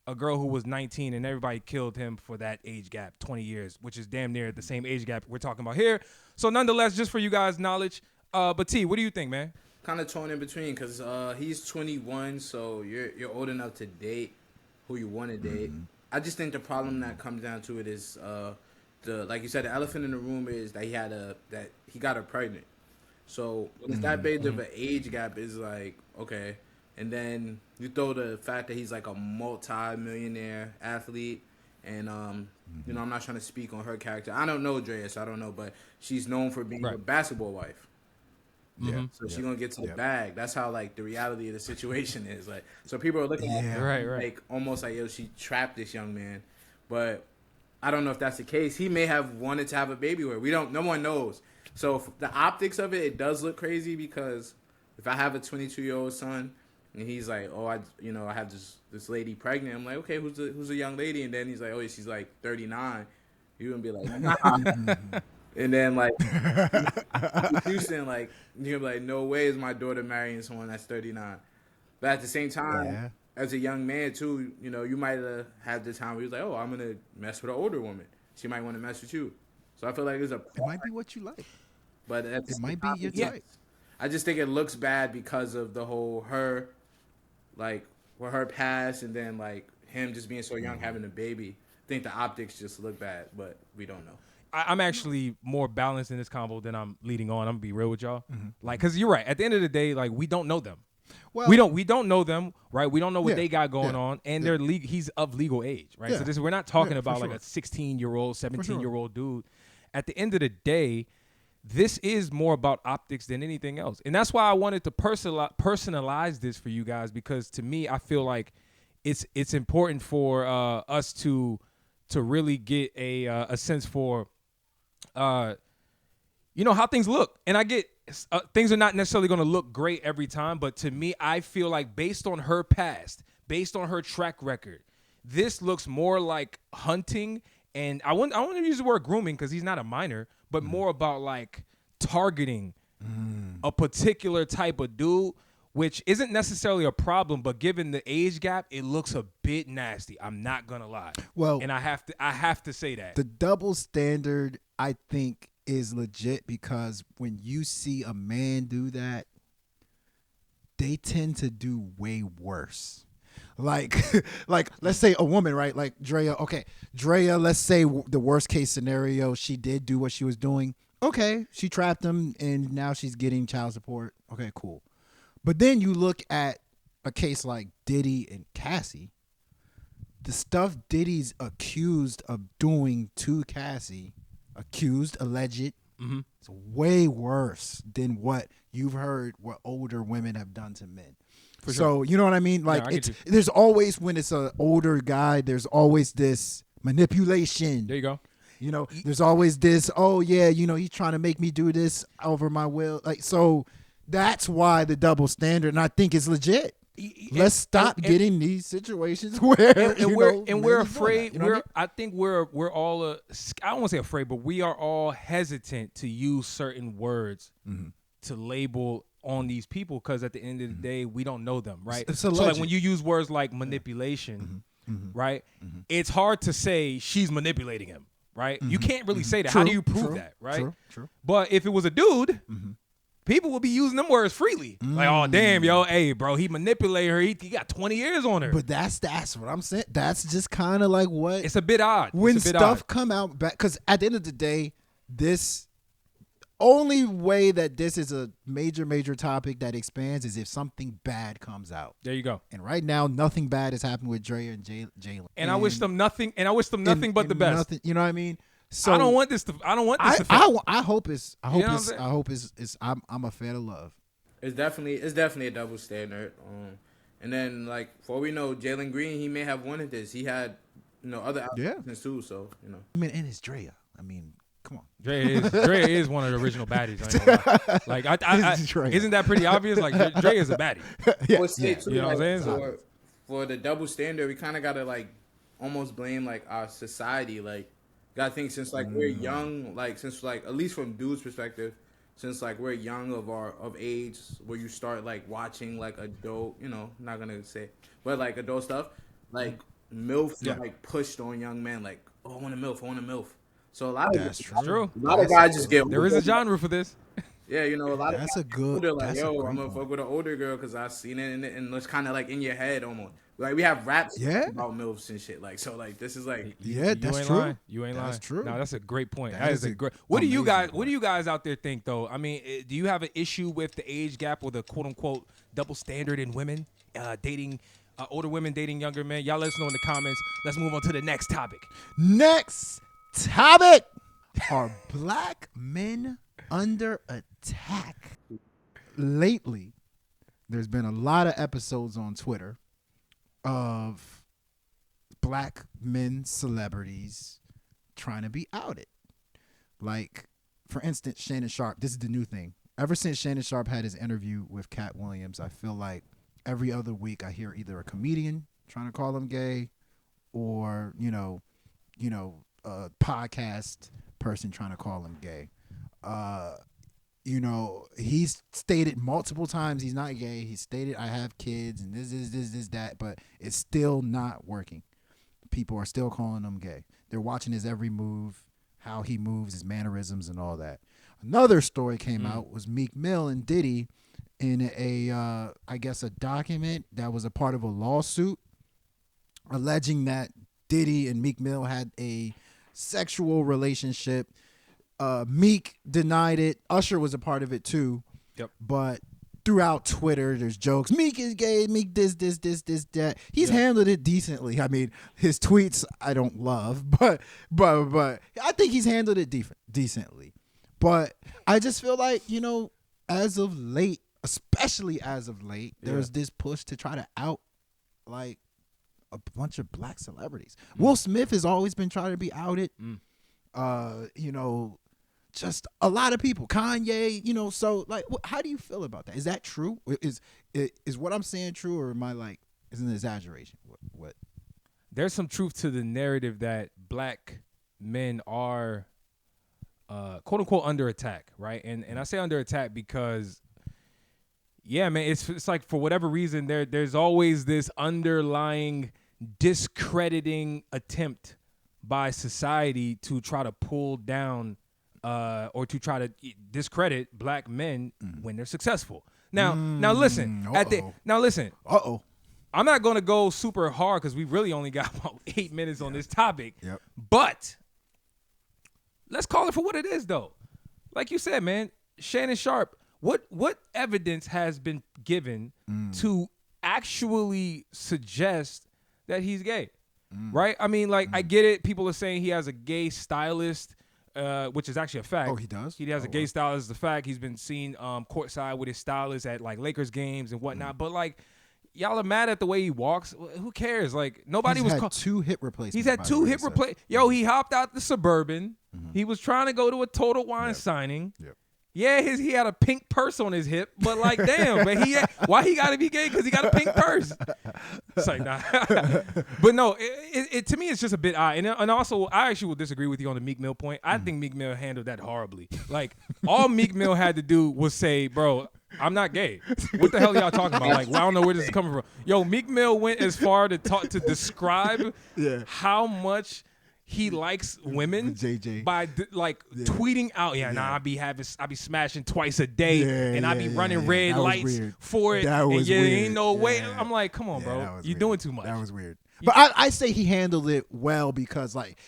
A: a girl who was 19, and everybody killed him for that age gap, 20 years, which is damn near the same age gap we're talking about here. So nonetheless, just for you guys' knowledge, but T, what do you think, man?
C: Kind of torn in between because he's 21, so you're old enough to date who you want to date. I just think the problem that comes down to it is like you said, the elephant in the room is that he got her pregnant. So when it's that big of an age gap, is like, okay. And then you throw the fact that he's like a multi-millionaire athlete, and I'm not trying to speak on her character. I don't know Draya, so I don't know, but she's known for being a basketball wife. Yeah. So she's gonna get to the bag. That's how, like, the reality of the situation is. Like, so people are looking at her like almost like, yo, she trapped this young man. But I don't know if that's the case. He may have wanted to have a baby with her. No one knows. So the optics of it does look crazy, because if I have a 22-year-old son and he's like, oh, I have this lady pregnant, I'm like, okay, who's a young lady? And then he's like, oh, she's like 39. You're gonna be like, nah. And then like Houston, like you're like, no way is my daughter marrying someone that's 39. But at the same time,
B: Yeah.
C: as a young man too, you know, you might have had the time where you're like, oh, I'm gonna mess with an older woman. She might want to mess with you. So I feel like there's a,
B: It might be what you like.
C: but at the
B: It
C: same
B: might be
C: time,
B: your
A: Yeah.
B: type.
C: I just think it looks bad because of the whole her, like with her past, and then like him just being so young having a baby. I think the optics just look bad, but we don't know.
A: I'm actually more balanced in this combo than I'm leading on. I'm gonna be real with y'all.
B: Mm-hmm.
A: Like, cause you're right. At the end of the day, like we don't know them.
B: Well,
A: We don't know them, right? We don't know what
B: Yeah,
A: they got going
B: yeah,
A: on, and
B: yeah.
A: he's of legal age, right? So
B: Yeah.
A: we're not talking
B: Yeah,
A: about
B: for
A: like
B: sure.
A: a 16-year-old,
B: sure.
A: 17-year-old dude. At the end of the day, this is more about optics than anything else, and that's why I wanted to personalize this for you guys, because to me, I feel like it's important for us to really get a sense for how things look. And I get things are not necessarily going to look great every time, but to me, I feel like based on her past, based on her track record, this looks more like hunting. And I want to use the word grooming because he's not a minor, but more about like targeting a particular type of dude, which isn't necessarily a problem, but given the age gap, it looks a bit nasty. I'm not gonna lie.
B: Well,
A: and I have to say that.
B: the double standard, I think, is legit because when you see a man do that, they tend to do way worse. Like, like let's say a woman, right? Like Draya. Okay, Draya. Let's say the worst case scenario, she did do what she was doing. Okay, she trapped him, and now she's getting child support. Okay, cool. But then you look at a case like Diddy and Cassie. The stuff Diddy's accused of doing to Cassie, alleged, it's way worse than what you've heard what older women have done to men. So you know what I mean? Like
A: I get you.
B: there's always, when it's an older guy, there's always this manipulation.
A: There you go.
B: You know, there's always this, oh yeah, you know, he's trying to make me do this over my will. Like, so that's why the double standard, and I think it's legit. Let's stop getting these situations where
A: we're afraid. I think we're all I don't want to say afraid, but we are all hesitant to use certain words to label on these people because at the end of the day, we don't know them, right?
B: It's
A: so like
B: alleged.
A: when you use words like manipulation, right? It's hard to say she's manipulating him, right? You can't really say that. How do you prove that, right?
B: True.
A: But if it was a dude, people will be using them words freely. Like, oh, damn, yo, hey, bro, he manipulated her. He got 20 years on her.
B: But that's what I'm saying. That's just kind of like what
A: It's a bit odd.
B: when
A: It's a bit
B: stuff
A: odd.
B: come out back, because at the end of the day, this only way that this is a major topic that expands is if something bad comes out.
A: There you go.
B: And right now, nothing bad has happened with Draya and Jalen.
A: And I wish them nothing. And I wish them nothing but the best.
B: Nothing, you know what I mean? So
A: I don't want this to. I don't want this to fail.
B: I hope it's.
A: You know what I'm saying?
B: I hope it's. I'm a fan of love.
C: It's definitely a double standard. And then like before we know, Jalen Green, he may have wanted this. He had other applicants too. So
B: I mean, and it's Draya. I mean, come on.
A: Dre is one of the original baddies. I ain't gonna lie. Like
B: Dre.
A: isn't that pretty obvious? Like Dre is a baddie.
B: Yeah,
C: Too,
A: You know what I'm saying?
C: For the double standard, we kind of gotta like almost blame like our society. Like, gotta think since like we're young, like since like at least from dudes' perspective, since like we're young of age, where you start like watching like adult, not gonna say, but like adult stuff, like MILF like pushed on young men, like, oh, I want a MILF. So a lot of
B: That's
A: It's true.
C: a lot of guys just get
A: There is a genre for this.
C: Yeah, a lot
B: That's
C: of
B: a good.
C: they're like,
B: That's a
C: yo,
B: great
C: I'm gonna
B: point.
C: fuck with an older girl because I've seen it and it's kind of like in your head almost. Like we have raps about MILFs and shit. Like so, like this is like
B: Yeah, that's
A: ain't
B: true.
A: Lying. You ain't lying.
B: That's true.
A: No, that's a great point.
B: That
A: That
B: is
A: is
B: a
A: a great. What do you
B: amazing
A: guys?
B: point.
A: What do you guys out there think though? I mean, do you have an issue with the age gap or the quote unquote double standard in women dating? Older women dating younger men. Y'all let us know in the comments. Let's move on to the next topic.
B: Next topic: are black men under attack? Lately, there's been a lot of episodes on Twitter of black men celebrities trying to be outed. Like, for instance, Shannon Sharpe. This is the new thing. Ever since Shannon Sharpe had his interview with Cat Williams, I feel like every other week I hear either a comedian trying to call him gay or, a podcast person trying to call him gay. He's stated multiple times he's not gay. He stated I have kids and this, that, but it's still not working. People are still calling him gay. They're watching his every move, how he moves, his mannerisms, and all that. Another story came out was Meek Mill and Diddy in a document that was a part of a lawsuit alleging that Diddy and Meek Mill had a sexual relationship. Meek denied it. Usher was a part of it too.
A: Yep.
B: But throughout Twitter, there's jokes. Meek is gay. Meek this, that. He's handled it decently. I mean, his tweets I don't love, but I think he's handled it decently. But I just feel like, as of late, especially as of late, there's this push to try to out like a bunch of black celebrities. Will Smith has always been trying to be outed. Just a lot of people. Kanye, so like how do you feel about that? Is that true? Is what I'm saying true, or am I like is it an exaggeration? What?
A: There's some truth to the narrative that black men are quote unquote under attack, right? And I say under attack because man, it's like for whatever reason there's always this underlying discrediting attempt by society to try to pull down or to try to discredit black men when they're successful. Now listen. I'm not going to go super hard because we really only got about 8 minutes on this topic.
B: Yep.
A: But let's call it for what it is, though. Like you said, man, Shannon Sharpe, what evidence has been given to actually suggest that he's gay? Right? I mean, like, I get it. People are saying he has a gay stylist, which is actually a fact.
B: Oh, he does?
A: He has a gay stylist. It's a fact. He's been seen courtside with his stylist at, like, Lakers games and whatnot. But, like, y'all are mad at the way he walks. Who cares? Like, nobody
B: He's
A: was...
B: had 2 hip replacements.
A: He's had 2 hip replacements. Yo, he hopped out the Suburban. He was trying to go to a Total Wine signing.
B: Yep.
A: Yeah, he had a pink purse on his hip, but like, damn, but why he got to be gay? Because he got a pink purse. It's like, nah. But no, it to me, it's just a bit odd. And also, I actually will disagree with you on the Meek Mill point. I think Meek Mill handled that horribly. Like, all Meek Mill had to do was say, bro, I'm not gay. What the hell y'all talking about? Like, well, I don't know where this is coming from. Yo, Meek Mill went as far to describe how much he likes women by tweeting out, I be smashing twice a day, and I be running red lights for it.
B: That was
A: and
B: weird.
A: Ain't no way. I'm like, come on, bro, you're doing too much.
B: That was weird. But I say he handled it well because, like,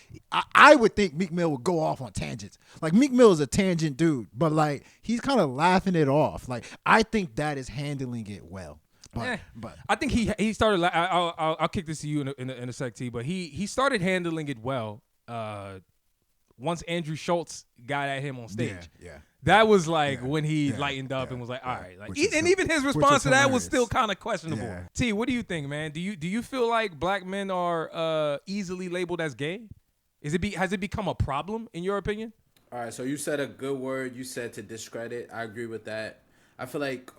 B: I would think Meek Mill would go off on tangents. Like, Meek Mill is a tangent dude, but like he's kind of laughing it off. Like, I think that is handling it well. But
A: I think he started. I'll kick this to you in a sec, T. But he started handling it well. Once Andrew Schultz got at him on stage, that was like when he lightened up and was like, all right, like, and even his response to that was still kind of questionable.
B: Yeah.
A: T, what do you think, man? Do you feel like black men are easily labeled as gay? Has it become a problem in your opinion?
C: All right, so you said a good word. You said to discredit. I agree with that. I feel like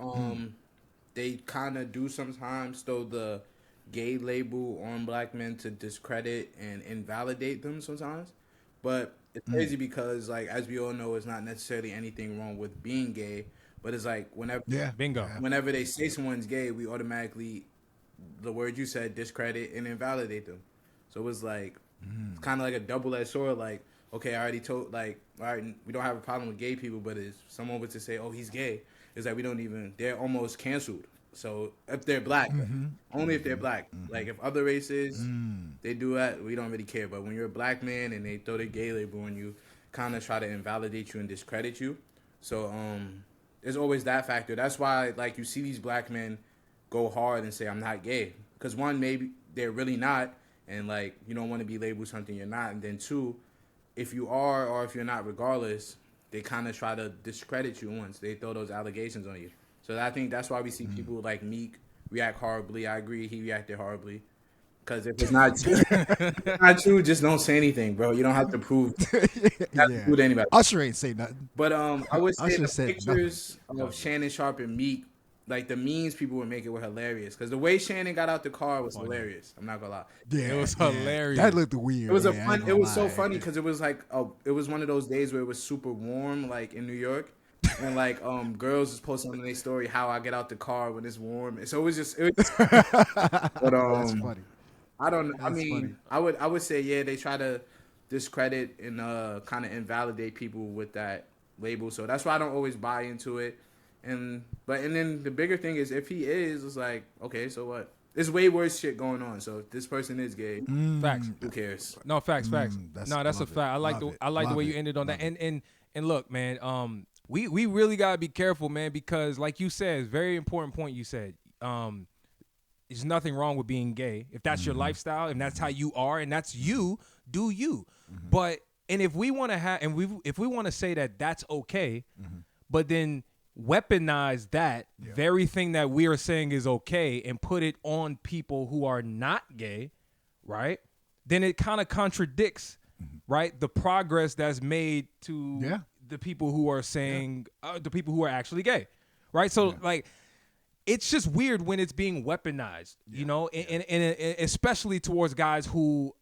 C: they kind of do sometimes throw the gay label on black men to discredit and invalidate them sometimes. But it's crazy because, like, as we all know, it's not necessarily anything wrong with being gay. But it's like whenever they say someone's gay, we automatically, the word you said, discredit and invalidate them. So it's like it's kind of like a double-edged sword. Like, okay, I already told, like, all right, we don't have a problem with gay people, but if someone were to say, oh, he's gay, it's like they're almost canceled. So if they're black, only if they're black. Like, if other races, they do that, we don't really care. But when you're a black man and they throw the gay label on you, kind of try to invalidate you and discredit you. So there's always that factor. That's why, like, you see these black men go hard and say, I'm not gay. Because one, maybe they're really not, and, like, you don't want to be labeled something you're not. And then two, if you are or if you're not, regardless, they kind of try to discredit you once they throw those allegations on you. So I think that's why we see people like Meek react horribly. I agree, he reacted horribly. Because if it's not true, just don't say anything, bro. You don't have to prove to anybody.
B: Usher ain't say nothing.
C: But I would say the pictures of Shannon Sharpe and Meek like the memes people were making were hilarious because the way Shannon got out the car was hilarious. I'm not gonna lie.
B: Yeah,
A: It was hilarious.
B: That looked weird.
C: It was
B: yeah,
C: it was so funny because it was like it was one of those days where it was super warm, like in New York, and like girls was posting on their story how I get out the car when it's warm. And so it was just. But
B: That's funny.
C: I don't. I
B: That's
C: mean,
B: funny.
C: I would say yeah, they try to discredit and kind of invalidate people with that label. So that's why I don't always buy into it. And then the bigger thing is if he is, it's like okay, so what? There's way worse shit going on. So if this person is gay,
A: Facts.
C: who cares?
A: No, facts. That's a fact. I like the way you ended on that. And look, man, we really gotta be careful, man, because like you said, it's a very important point you said. There's nothing wrong with being gay. If that's your lifestyle and that's how you are and that's you, do you. But if we want to have if we want to say that that's okay, but then weaponize that very thing that we are saying is okay and put it on people who are not gay, right? Then it kind of contradicts, right, the progress that's made to the people who are saying the people who are actually gay, right? So like, it's just weird when it's being weaponized, you know, and especially towards guys who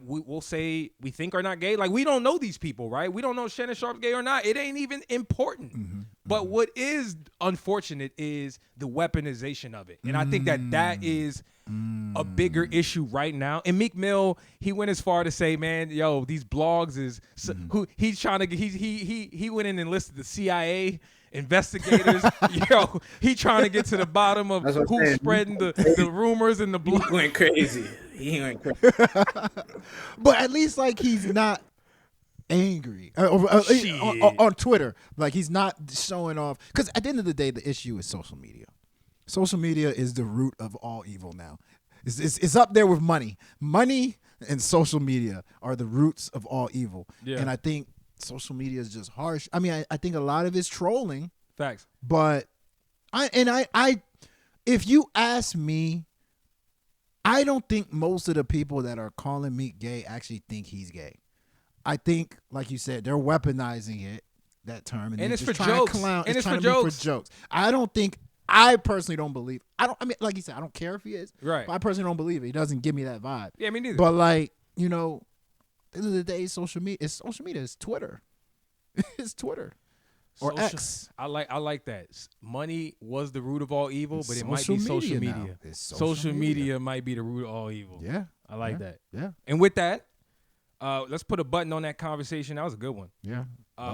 A: we'll say we think are not gay. Like, we don't know these people, right? We don't know if Shannon Sharpe's gay or not. It ain't even important. But what is unfortunate is the weaponization of it. And I think that is a bigger issue right now. And Meek Mill, he went as far to say, man, yo, these blogs is who he's trying to he went in and listed the CIA investigators. Yo, he trying to get to the bottom of who's spreading the rumors and the blogs.
C: He went crazy. He went crazy.
B: But at least like he's not angry on Twitter. Like he's not showing off. Because at the end of the day, the issue is social media. Social media is the root of all evil now. It's up there with money. Money and social media are the roots of all evil. Yeah. And I think social media is just harsh. I mean, I think a lot of it's trolling.
A: Facts.
B: But I if you ask me, I don't think most of the people that are calling Meek gay actually think he's gay. I think, like you said, they're weaponizing it, that term, and
A: it's
B: just
A: for
B: trying
A: jokes.
B: to clown.
A: And
B: it's
A: it's
B: trying
A: for
B: to be
A: jokes.
B: for jokes. I personally don't believe. I mean, like you said, I don't care if he is.
A: Right.
B: But I personally don't believe it. He doesn't give me that vibe.
A: Yeah, me neither.
B: But like, you know, at the end of the day, social media. It's social media. It's Twitter. It's Twitter. Or X.
A: I like that. Money was the root of all evil, but it might be social media. Social media might be the root of all evil.
B: Yeah.
A: I like that.
B: Yeah.
A: And with that, let's put a button on that conversation. That was a good one.
B: Yeah.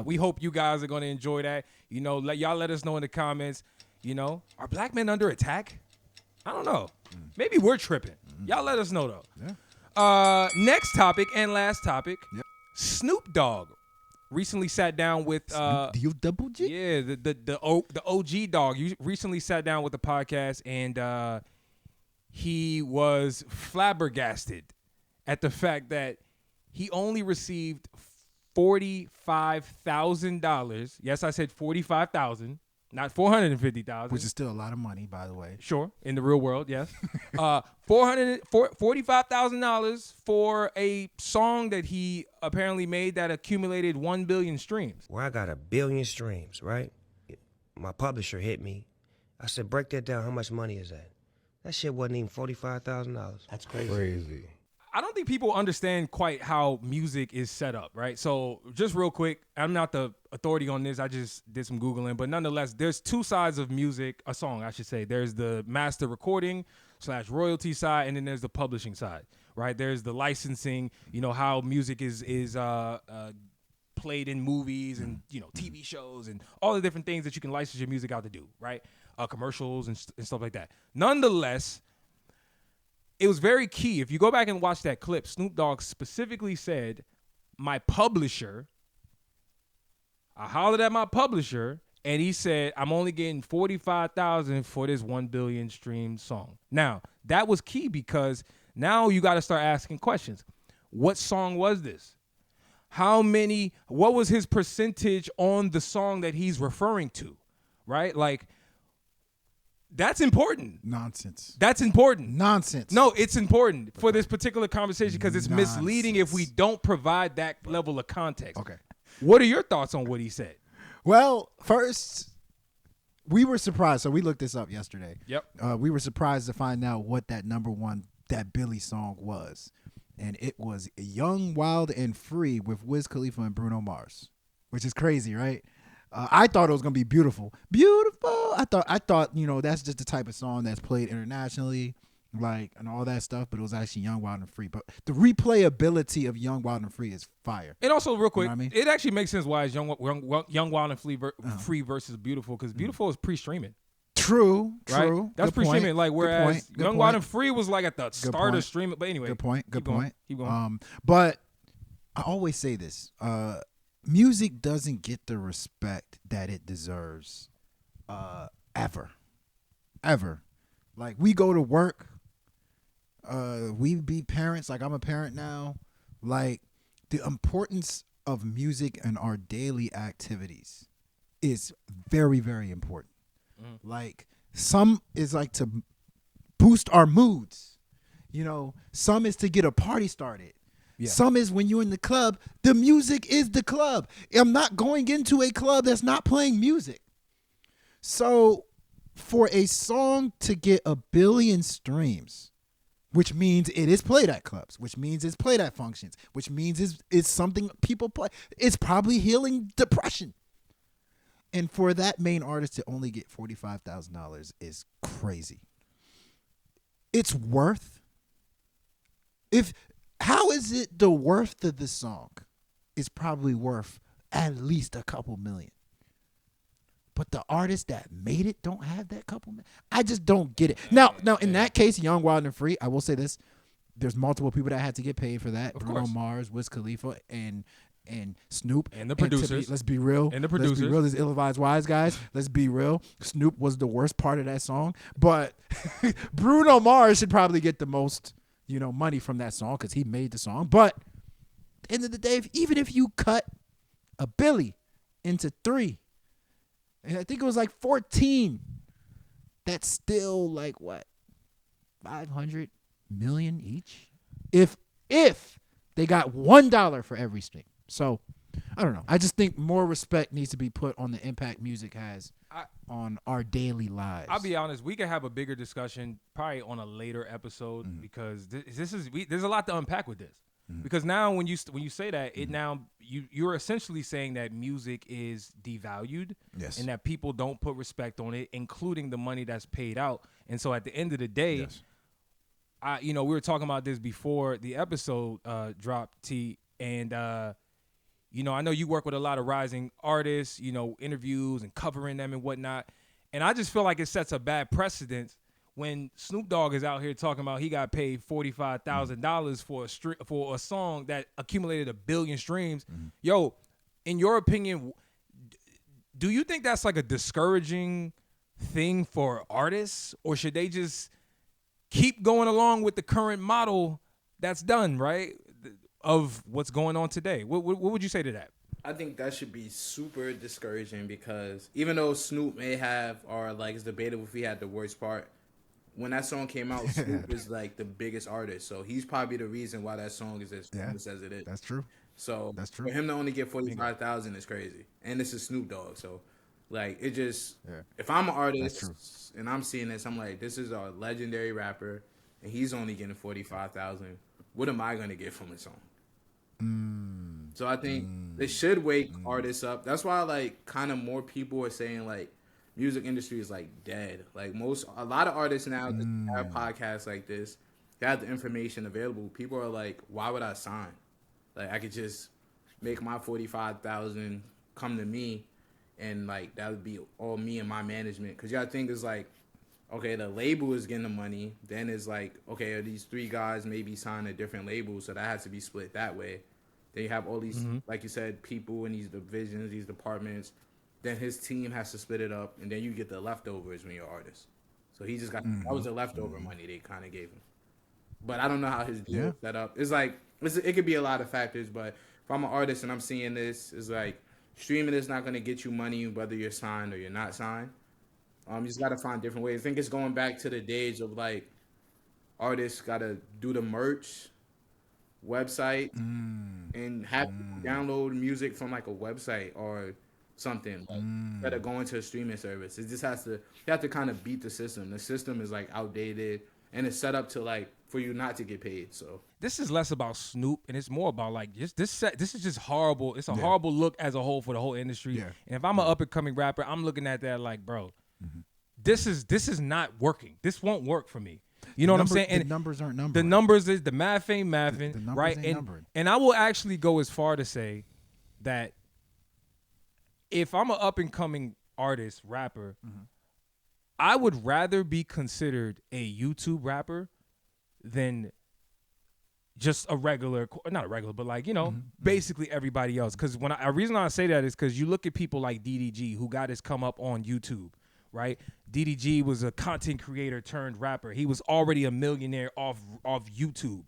A: We hope you guys are going to enjoy that. You know, y'all let us know in the comments. You know, are black men under attack? I don't know. Maybe we're tripping. Y'all let us know, though.
B: Yeah.
A: Next topic and last topic.
B: Yep.
A: Snoop Dogg recently sat down with
B: double G?
A: Yeah, the OG dog. You recently sat down with the podcast, and he was flabbergasted at the fact that he only received $45,000. Yes, I said 45,000, not 450,000.
B: Which is still a lot of money, by the way.
A: Sure, in the real world, yes. $45,000 for a song that he apparently made that accumulated 1 billion streams.
E: Well, I got 1 billion streams, right? My publisher hit me. I said, break that down. How much money is that? That shit wasn't even $45,000. That's crazy.
A: I don't think people understand quite how music is set up, right? So just real quick, I'm not the authority on this. I just did some Googling, but nonetheless, there's two sides of music, a song, I should say. There's the master recording / royalty side, and then there's the publishing side, right? There's the licensing, you know, how music is played in movies and, you know, TV shows and all the different things that you can license your music out to do, right? Commercials and stuff like that. Nonetheless, it was very key. If you go back and watch that clip, Snoop Dogg specifically said, my publisher, I hollered at my publisher, and he said, I'm only getting $45,000 for this 1 billion stream song. Now, that was key because now you got to start asking questions. What song was this? What was his percentage on the song that he's referring to, right? Like, that's important.
B: Nonsense.
A: That's important.
B: Nonsense.
A: No, it's important for this particular conversation because it's misleading if we don't provide that level of context.
B: Okay.
A: What are your thoughts on what he said?
B: Well, first, we were surprised. So we looked this up yesterday.
A: Yep.
B: We were surprised to find out what that number one, that Billy song was. And it was Young, Wild, and Free with Wiz Khalifa and Bruno Mars, which is crazy, right? I thought it was going to be beautiful. Beautiful. I thought, that's just the type of song that's played internationally, and all that stuff, but it was actually Young, Wild, and Free. But the replayability of Young, Wild, and Free is fire.
A: And also, real quick,
B: You know what I mean?
A: it actually makes sense why it's Young, Wild, and Free versus Beautiful, because Beautiful is pre-streaming.
B: True.
A: Right? That's
B: Good point.
A: pre-streaming. Whereas
B: Good
A: Young,
B: point.
A: Wild, and Free was at the start
B: point.
A: of streaming. But anyway.
B: Good point.
A: Keep going.
B: But I always say this. Music doesn't get the respect that it deserves ever. We go to work. We be parents. I'm a parent now. The importance of music in our daily activities is very, very important. Some is to boost our moods. Some is to get a party started. Yeah. Some is when you're in the club, the music is the club. I'm not going into a club that's not playing music. So for a song to get 1 billion streams, which means it is played at clubs, which means it's played at functions, which means it's something people play. It's probably healing depression. And for that main artist to only get $45,000 is crazy. It's worth. How is it the worth of the song is probably worth at least a couple million? But the artists that made it don't have that couple million. I just don't get it. Now, in that case, Young, Wild, and Free, I will say this. There's multiple people that had to get paid for that. Bruno Mars, Wiz Khalifa, and Snoop.
A: And the producers.
B: Let's be real.
A: And the producers.
B: Let's be real. This ill-advised wise guys. Let's be real. Snoop was the worst part of that song. But Bruno Mars should probably get the most, money from that song because he made the song. But at the end of the day, even if you cut a Billy into 3, and I think it was 14, that's still what? 500 million each? If they got $1 for every stream. So, I don't know. I just think more respect needs to be put on the impact music has on our daily lives.
A: I'll be honest. We could have a bigger discussion probably on a later episode because there's a lot to unpack with this. Because now when you say that, it now you're essentially saying that music is devalued,
B: yes,
A: and that people don't put respect on it, including the money that's paid out. And so at the end of the day,
B: yes,
A: we were talking about this before the episode dropped, T, and I know you work with a lot of rising artists, interviews and covering them and whatnot, and I just feel like it sets a bad precedent when Snoop Dogg is out here talking about he got paid $45,000 for a song that accumulated 1 billion streams. Yo, in your opinion, do you think that's a discouraging thing for artists, or should they just keep going along with the current model that's done, right, of what's going on today? What would you say to that?
C: I think that should be super discouraging because even though Snoop may have, or it's debatable if he had the worst part, when that song came out, Snoop is the biggest artist. So he's probably the reason why that song is as famous as it is.
B: That's true.
C: So
B: that's true.
C: For him to only get 45,000 is crazy. And this is Snoop Dogg. So it just, if I'm an artist and I'm seeing this, I'm like, this is a legendary rapper and he's only getting 45,000. What am I going to get from a song? So I think it should wake artists up. That's why kind of more people are saying music industry is dead. A lot of artists now that have podcasts like this, they have the information available. People are like, why would I sign? I could just make my 45,000 come to me, and that would be all me and my management. Because you gotta think is okay, the label is getting the money. Then it's okay, these 3 guys maybe sign a different label, so that has to be split that way. Then you have all these, like you said, people in these divisions, these departments. Then his team has to split it up, and then you get the leftovers when you're an artist. So he just got that was the leftover money they kind of gave him. But I don't know how his deal is set up. It's it could be a lot of factors, but if I'm an artist and I'm seeing this, it's streaming is not going to get you money whether you're signed or you're not signed. You just got to find different ways. I think it's going back to the days of artists got to do the merch website and have people download music from a website or something instead of going to a streaming service. It just has to, you have to kind of beat the system. The system is like outdated and it's set up to like for you not to get paid. So
A: this is less about Snoop and it's more about like just this is just horrible. It's a horrible look as a whole for the whole industry.
B: Yeah.
A: And if I'm an up and coming rapper, I'm looking at that like, bro, this is not working. This won't work for me. You know what I'm saying?
B: And the numbers aren't numbering.
A: The numbers is the math ain't mathing,
B: The numbers
A: right?
B: ain't numbering.
A: And I will actually go as far to say that if I'm an up and coming artist, rapper, I would rather be considered a YouTube rapper than just a regular, not a regular, but like, you know, basically everybody else. Because when the reason I say that is because you look at people like DDG who got his come up on YouTube, right? DDG was a content creator turned rapper. He was already a millionaire off YouTube.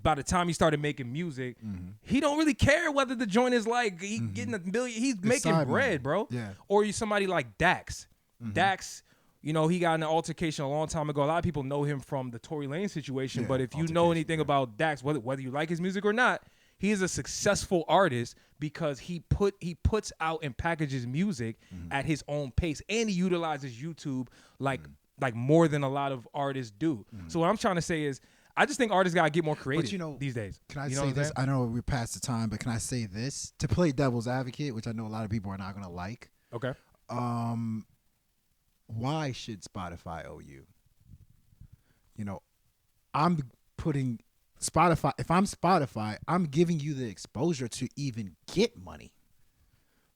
A: By the time he started making music, he don't really care whether the joint is like he getting a million. He's making bread, bro.
B: Yeah.
A: Or you somebody like Dax. Dax, you know, he got in an altercation a long time ago. A lot of people know him from the Tory Lanez situation.
B: Yeah,
A: but if you know anything about Dax, whether you like his music or not, he is a successful artist because he puts out and packages music at his own pace, and he utilizes YouTube like more than a lot of artists do. So what I'm trying to say is, I just think artists gotta get more creative these days.
B: Can I
A: You know
B: say
A: what I'm
B: this?
A: saying?
B: I know we're past the time, but can I say this to play devil's advocate, which I know a lot of people are not gonna like?
A: Okay.
B: Why should Spotify owe you? You know, I'm putting Spotify. If I'm Spotify, I'm giving you the exposure to even get money.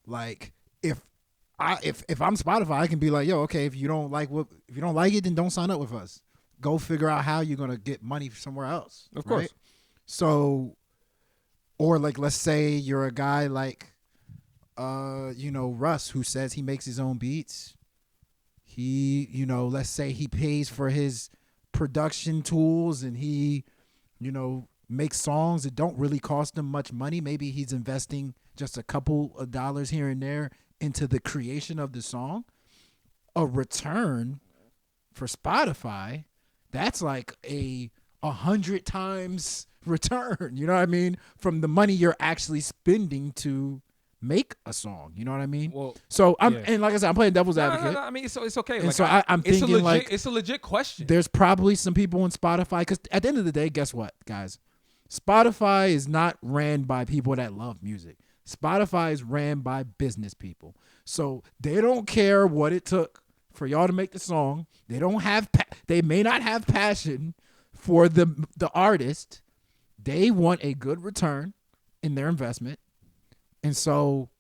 B: Like if I'm Spotify, I can be like, yo, okay, if you don't like it, then don't sign up with us. Go figure out how you're gonna get money somewhere else.
A: Of course.
B: Right? So, or like, let's say you're a guy like, Russ, who says he makes his own beats. He, let's say he pays for his production tools and he, makes songs that don't really cost him much money. Maybe he's investing just a couple of dollars here and there into the creation of the song. A return for Spotify, that's like a 100 times return, you know what I mean? From the money you're actually spending to make a song, you know what I mean?
A: Well,
B: so and like I said, I'm playing devil's advocate.
A: No, I mean, it's okay.
B: And
A: like,
B: so I'm
A: it's
B: thinking
A: it's a legit question.
B: There's probably some people on Spotify, because at the end of the day, guess what, guys? Spotify is not ran by people that love music. Spotify is ran by business people. So they don't care what it took for y'all to make the song. They don't have they may not have passion for the artist. They want a good return in their investment. And so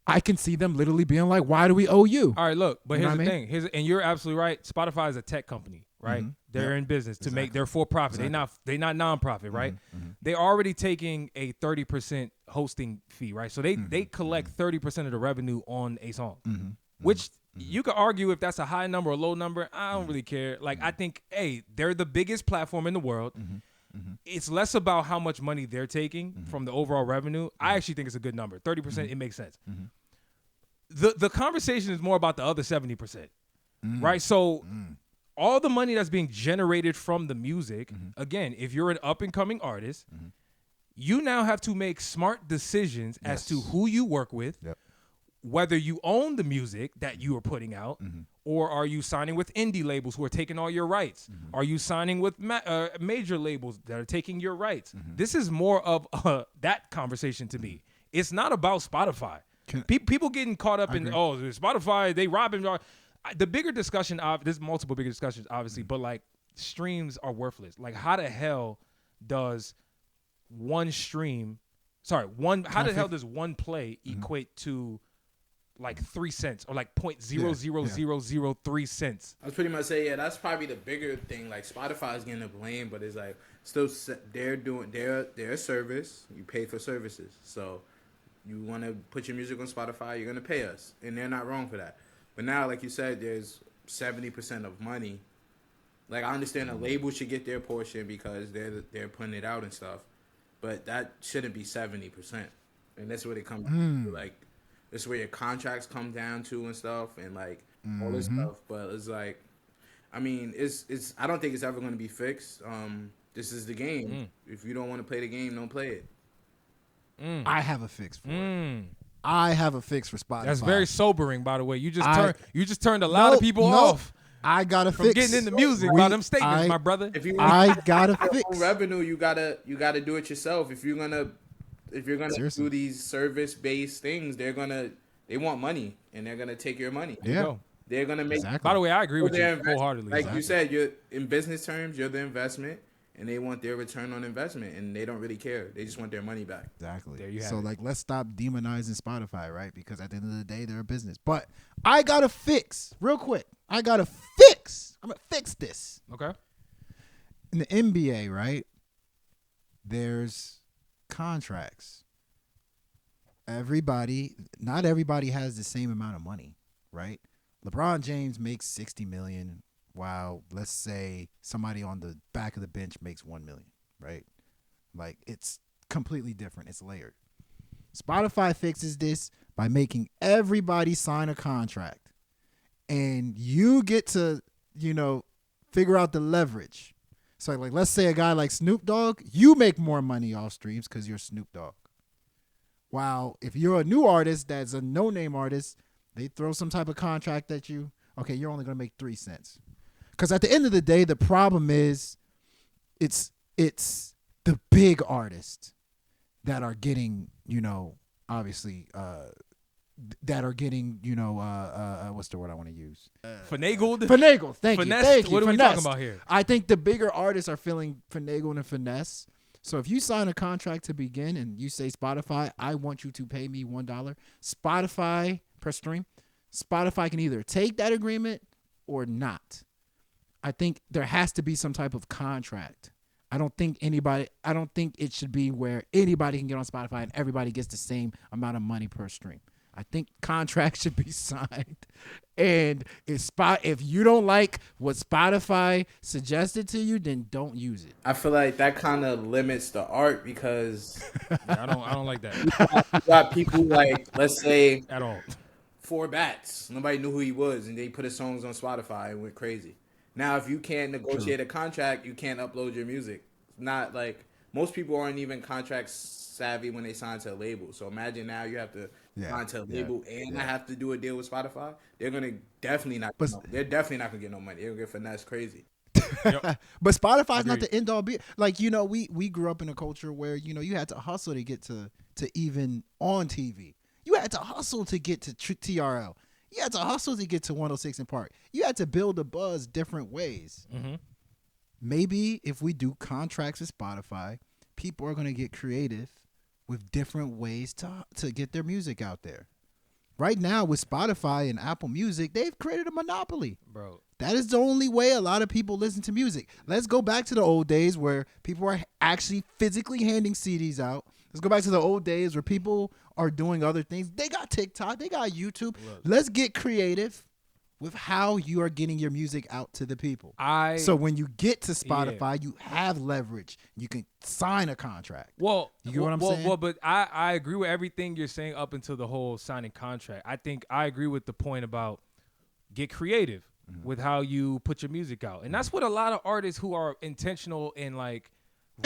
B: I can see them literally being like, why do we owe you?
A: All right, look, but
B: You know
A: here's the
B: what I mean?
A: thing. And you're absolutely right. Spotify is a tech company, right? They're in business to make, they're for profit. They're not nonprofit, right? They're already taking a 30% hosting fee, right? So they collect 30% of the revenue on a song, which you could argue if that's a high number or a low number. I don't really care. Like, I think, hey, they're the biggest platform in the world. It's less about how much money they're taking from the overall revenue. I actually think it's a good number. 30%, it makes sense. The conversation is more about the other 70%, right? So all the money that's being generated from the music, again, if you're an up-and-coming artist, you now have to make smart decisions as to who you work with, whether you own the music that you are putting out, or are you signing with indie labels who are taking all your rights? Are you signing with major labels that are taking your rights? This is more of that conversation to me. It's not about Spotify. People getting caught up in, Spotify, they robbing. The bigger discussion, there's multiple bigger discussions, obviously, but like streams are worthless. Like, how the hell does one play equate to like 3 cents or like 0.00003 cents?
C: I was pretty much saying, that's probably the bigger thing. Like, Spotify is getting the blame, but it's like still they're doing their service. You pay for services, so you want to put your music on Spotify, you're gonna pay us, and they're not wrong for that. But now, like you said, there's 70% of money. Like, I understand the label should get their portion because they're putting it out and stuff, but that shouldn't be 70%. And that's what it comes to. Like, that's where your contracts come down to and stuff, and like all this stuff. But it's like, I mean, it's. I don't think it's ever going to be fixed. This is the game. If you don't want to play the game, don't play it.
B: I have a fix for it. I have a fix for Spotify.
A: That's very sobering, by the way. You just turned a lot of people off.
B: I got a
A: from
B: fix.
A: getting into music by them statements, my brother.
C: If you
B: I got a fix.
C: revenue, you gotta do it yourself. If you're gonna
B: Seriously.
C: do these service-based things, they want money, and they're gonna take your money.
A: There you go.
C: They're gonna make.
B: Exactly.
A: By the way, I agree with you wholeheartedly.
C: Like you said, you're in business terms, you're the investment, and they want their return on investment, and they don't really care. They just want their money back.
B: Exactly.
A: There you have
B: so
A: it.
B: like, let's stop demonizing Spotify, right? Because at the end of the day, they're a business. But I got a fix, real quick. I got a fix. I'm gonna fix this.
A: Okay.
B: In the NBA, right? There's contracts. Not everybody has the same amount of money, right? LeBron James makes $60 million, while let's say somebody on the back of the bench makes $1 million, right? Like, it's completely different. It's layered. Spotify fixes this by making everybody sign a contract, and you get to, figure out the leverage. So, like, let's say a guy like Snoop Dogg, you make more money off streams because you're Snoop Dogg. While if you're a new artist that's a no-name artist, they throw some type of contract at you. Okay, you're only going to make 3 cents. Because at the end of the day, the problem is it's the big artists that are getting, obviously, that are getting, what's the word I want to use?
A: Finagled?
B: Finagled. Thank you.
A: Finessed? What are we talking about here?
B: I think the bigger artists are feeling finagled and finesse. So if you sign a contract to begin and you say, Spotify, I want you to pay me $1, Spotify per stream, Spotify can either take that agreement or not. I think there has to be some type of contract. I don't think it should be where anybody can get on Spotify and everybody gets the same amount of money per stream. I think contracts should be signed. And if you don't like what Spotify suggested to you, then don't use it.
C: I feel like that kind of limits the art because
A: I don't like that
C: you got people like, let's say,
A: at all.
C: 4 Bats. Nobody knew who he was, and they put his songs on Spotify and went crazy. Now, if you can't negotiate a contract, you can't upload your music. Not like most people aren't even contract savvy when they sign to a label. So imagine now you have to sign to a label and I have to do a deal with Spotify. They're gonna definitely not. They're definitely not gonna get no money. They're gonna get finesse crazy.
B: But Spotify's not the end all be. Like, we grew up in a culture where you had to hustle to get to even on TV. You had to hustle to get to TRL. You had to hustle to get to 106 in Park. You had to build a buzz different ways.
A: Mm-hmm.
B: Maybe if we do contracts with Spotify, people are going to get creative with different ways to get their music out there. Right now with Spotify and Apple Music, they've created a monopoly.
A: Bro.
B: That is the only way a lot of people listen to music. Let's go back to the old days where people are actually physically handing CDs out. Let's go back to the old days where people are doing other things. They got TikTok. They got YouTube. Let's get creative with how you are getting your music out to the people. So when you get to Spotify, you have leverage. You can sign a contract.
A: Well,
B: you get what I'm saying?
A: Well, but I agree with everything you're saying up until the whole signing contract. I think I agree with the point about get creative with how you put your music out. And that's what a lot of artists who are intentional and like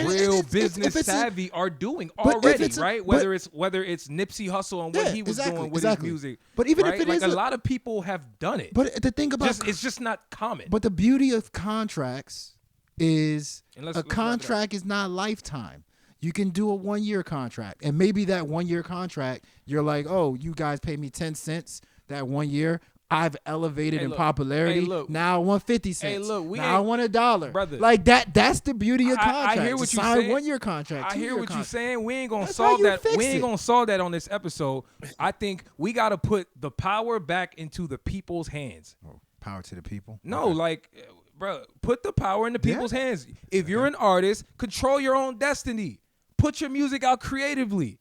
A: real business savvy are doing already, right? Whether it's Nipsey Hussle and what he was doing with his music.
B: But even if it
A: like
B: is
A: a lot of people have done it.
B: But the thing about
A: it's just not common.
B: But the beauty of contracts is a contract is not lifetime. You can do a 1-year contract, and maybe that 1-year contract, you're like, oh, you guys pay me 10 cents that 1 year. I've elevated in popularity. Now I want 50 cents. Now I want $1.
A: Brother.
B: Like that's the beauty of contracts.
A: I hear what you're
B: saying.
A: saying.
B: 1-year contract.
A: I hear what you're saying. We ain't gonna
B: That's
A: solve
B: how you
A: that.
B: fix
A: We ain't
B: it.
A: gonna solve that on this episode. I think we gotta put the power back into the people's hands.
B: Oh, power to the people.
A: No, like, bro, put the power in the people's hands. If you're an artist, control your own destiny. Put your music out creatively.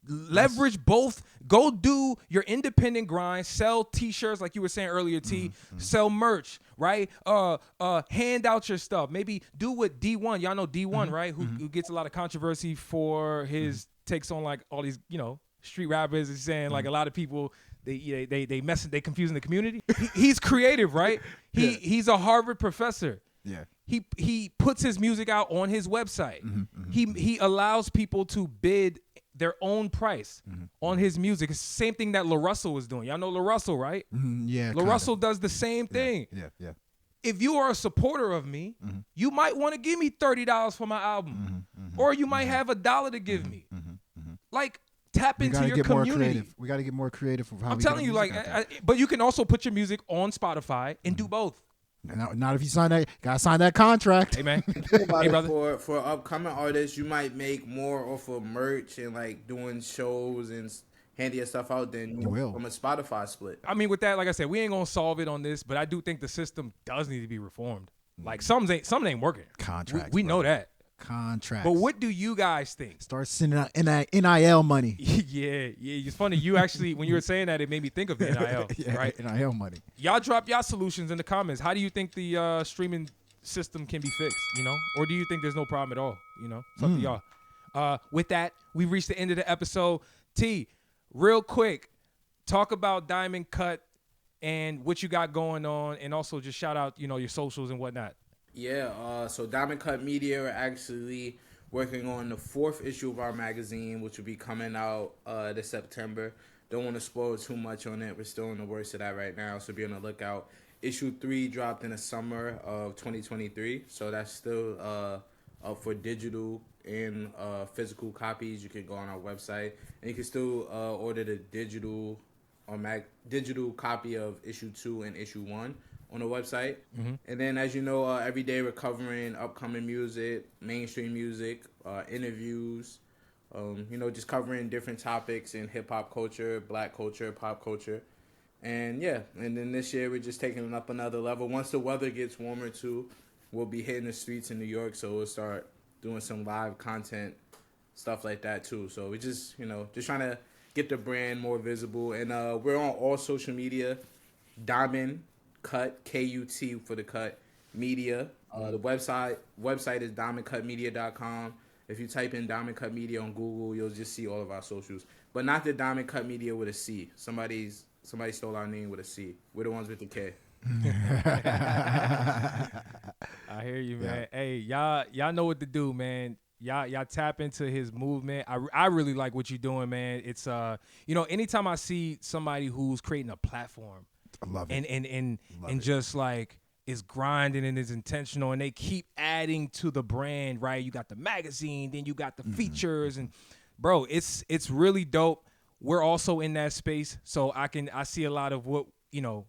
A: Leverage both. Go do your independent grind. Sell T-shirts like you were saying earlier, T. Sell merch, right? Hand out your stuff. Maybe do what D1. Y'all know D1, right? Who gets a lot of controversy for his takes on like all these, street rappers and saying like a lot of people they confusing the community. He's creative, right? He's a Harvard professor.
B: Yeah.
A: He puts his music out on his website. He allows people to bid their own price on his music. It's the same thing that La Russell was doing. Y'all know La Russell, right?
B: Yeah.
A: La Russell does the same thing.
B: Yeah.
A: If you are a supporter of me, you might want to give me $30 for my album, or you might have $1 to give me. Like, tap into your community.
B: We got to get more creative. With how
A: I'm telling you, like, but you can also put your music on Spotify and do both.
B: Not if you sign that. Gotta sign that contract.
A: Hey man,
C: Hey,
A: brother.
C: For upcoming artists, you might make more off of merch and like doing shows and handing your stuff out than
B: You will.
C: from a Spotify split.
A: I mean, with that, like I said, we ain't gonna solve it on this, but I do think the system does need to be reformed. Like some ain't working.
B: Contracts.
A: We know that.
B: Contracts.
A: But what do you guys think?
B: Start sending out NIL money.
A: yeah. It's funny. You actually, when you were saying that, it made me think of the NIL, right?
B: NIL money.
A: Y'all drop y'all solutions in the comments. How do you think the streaming system can be fixed, Or do you think there's no problem at all, It's up to y'all. With that, we've reached the end of the episode. T, real quick, talk about Diamond Cut and what you got going on, and also just shout out, your socials and whatnot.
C: Yeah, so Diamond Cut Media are actually working on the 4th issue of our magazine, which will be coming out this September. Don't want to spoil too much on it. We're still in the works of that right now, so be on the lookout. Issue 3 dropped in the summer of 2023, so that's still up for digital and physical copies. You can go on our website, and you can still order the digital copy of issue 2 and issue 1 on the website. And then, as you know, every day we're covering upcoming music, mainstream music, interviews, just covering different topics in hip-hop culture, black culture, pop culture. And and then this year we're just taking it up another level. Once the weather gets warmer too, we'll be hitting the streets in New York, so we'll start doing some live content, stuff like that too. So we just trying to get the brand more visible. And we're on all social media, Diamond Cut, KUT for the cut, media. The website is diamondcutmedia.com. If you type in Diamond Cut Media on Google, you'll just see all of our socials. But not the Diamond Cut Media with a C. Somebody stole our name with a C. We're the ones with the K.
A: I hear you, man. Yeah. Hey, y'all know what to do, man. Y'all tap into his movement. I really like what you're doing, man. It's anytime I see somebody who's creating a platform,
B: I love it.
A: And just like is grinding and is intentional, and they keep adding to the brand, right? You got the magazine, then you got the features, and bro, it's really dope. We're also in that space, so I see a lot of what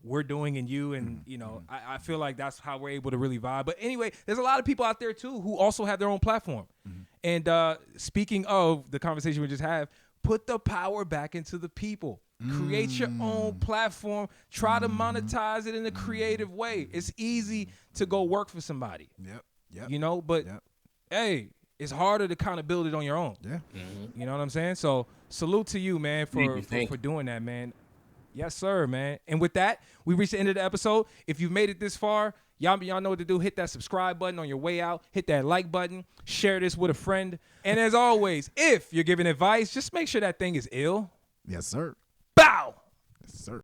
A: we're doing in you, and I feel like that's how we're able to really vibe. But anyway, there's a lot of people out there too who also have their own platform. And speaking of the conversation we just had, put the power back into the people. Create your own platform. Try to monetize it in a creative way. It's easy to go work for somebody.
B: Yep.
A: But hey, it's harder to kind of build it on your own.
B: Yeah.
A: You know what I'm saying? So salute to you, man, for doing that, man. Yes, sir, man. And with that, we reached the end of the episode. If you've made it this far, y'all know what to do. Hit that subscribe button on your way out. Hit that like button. Share this with a friend. And as always, if you're giving advice, just make sure that thing is ill.
B: Yes, sir.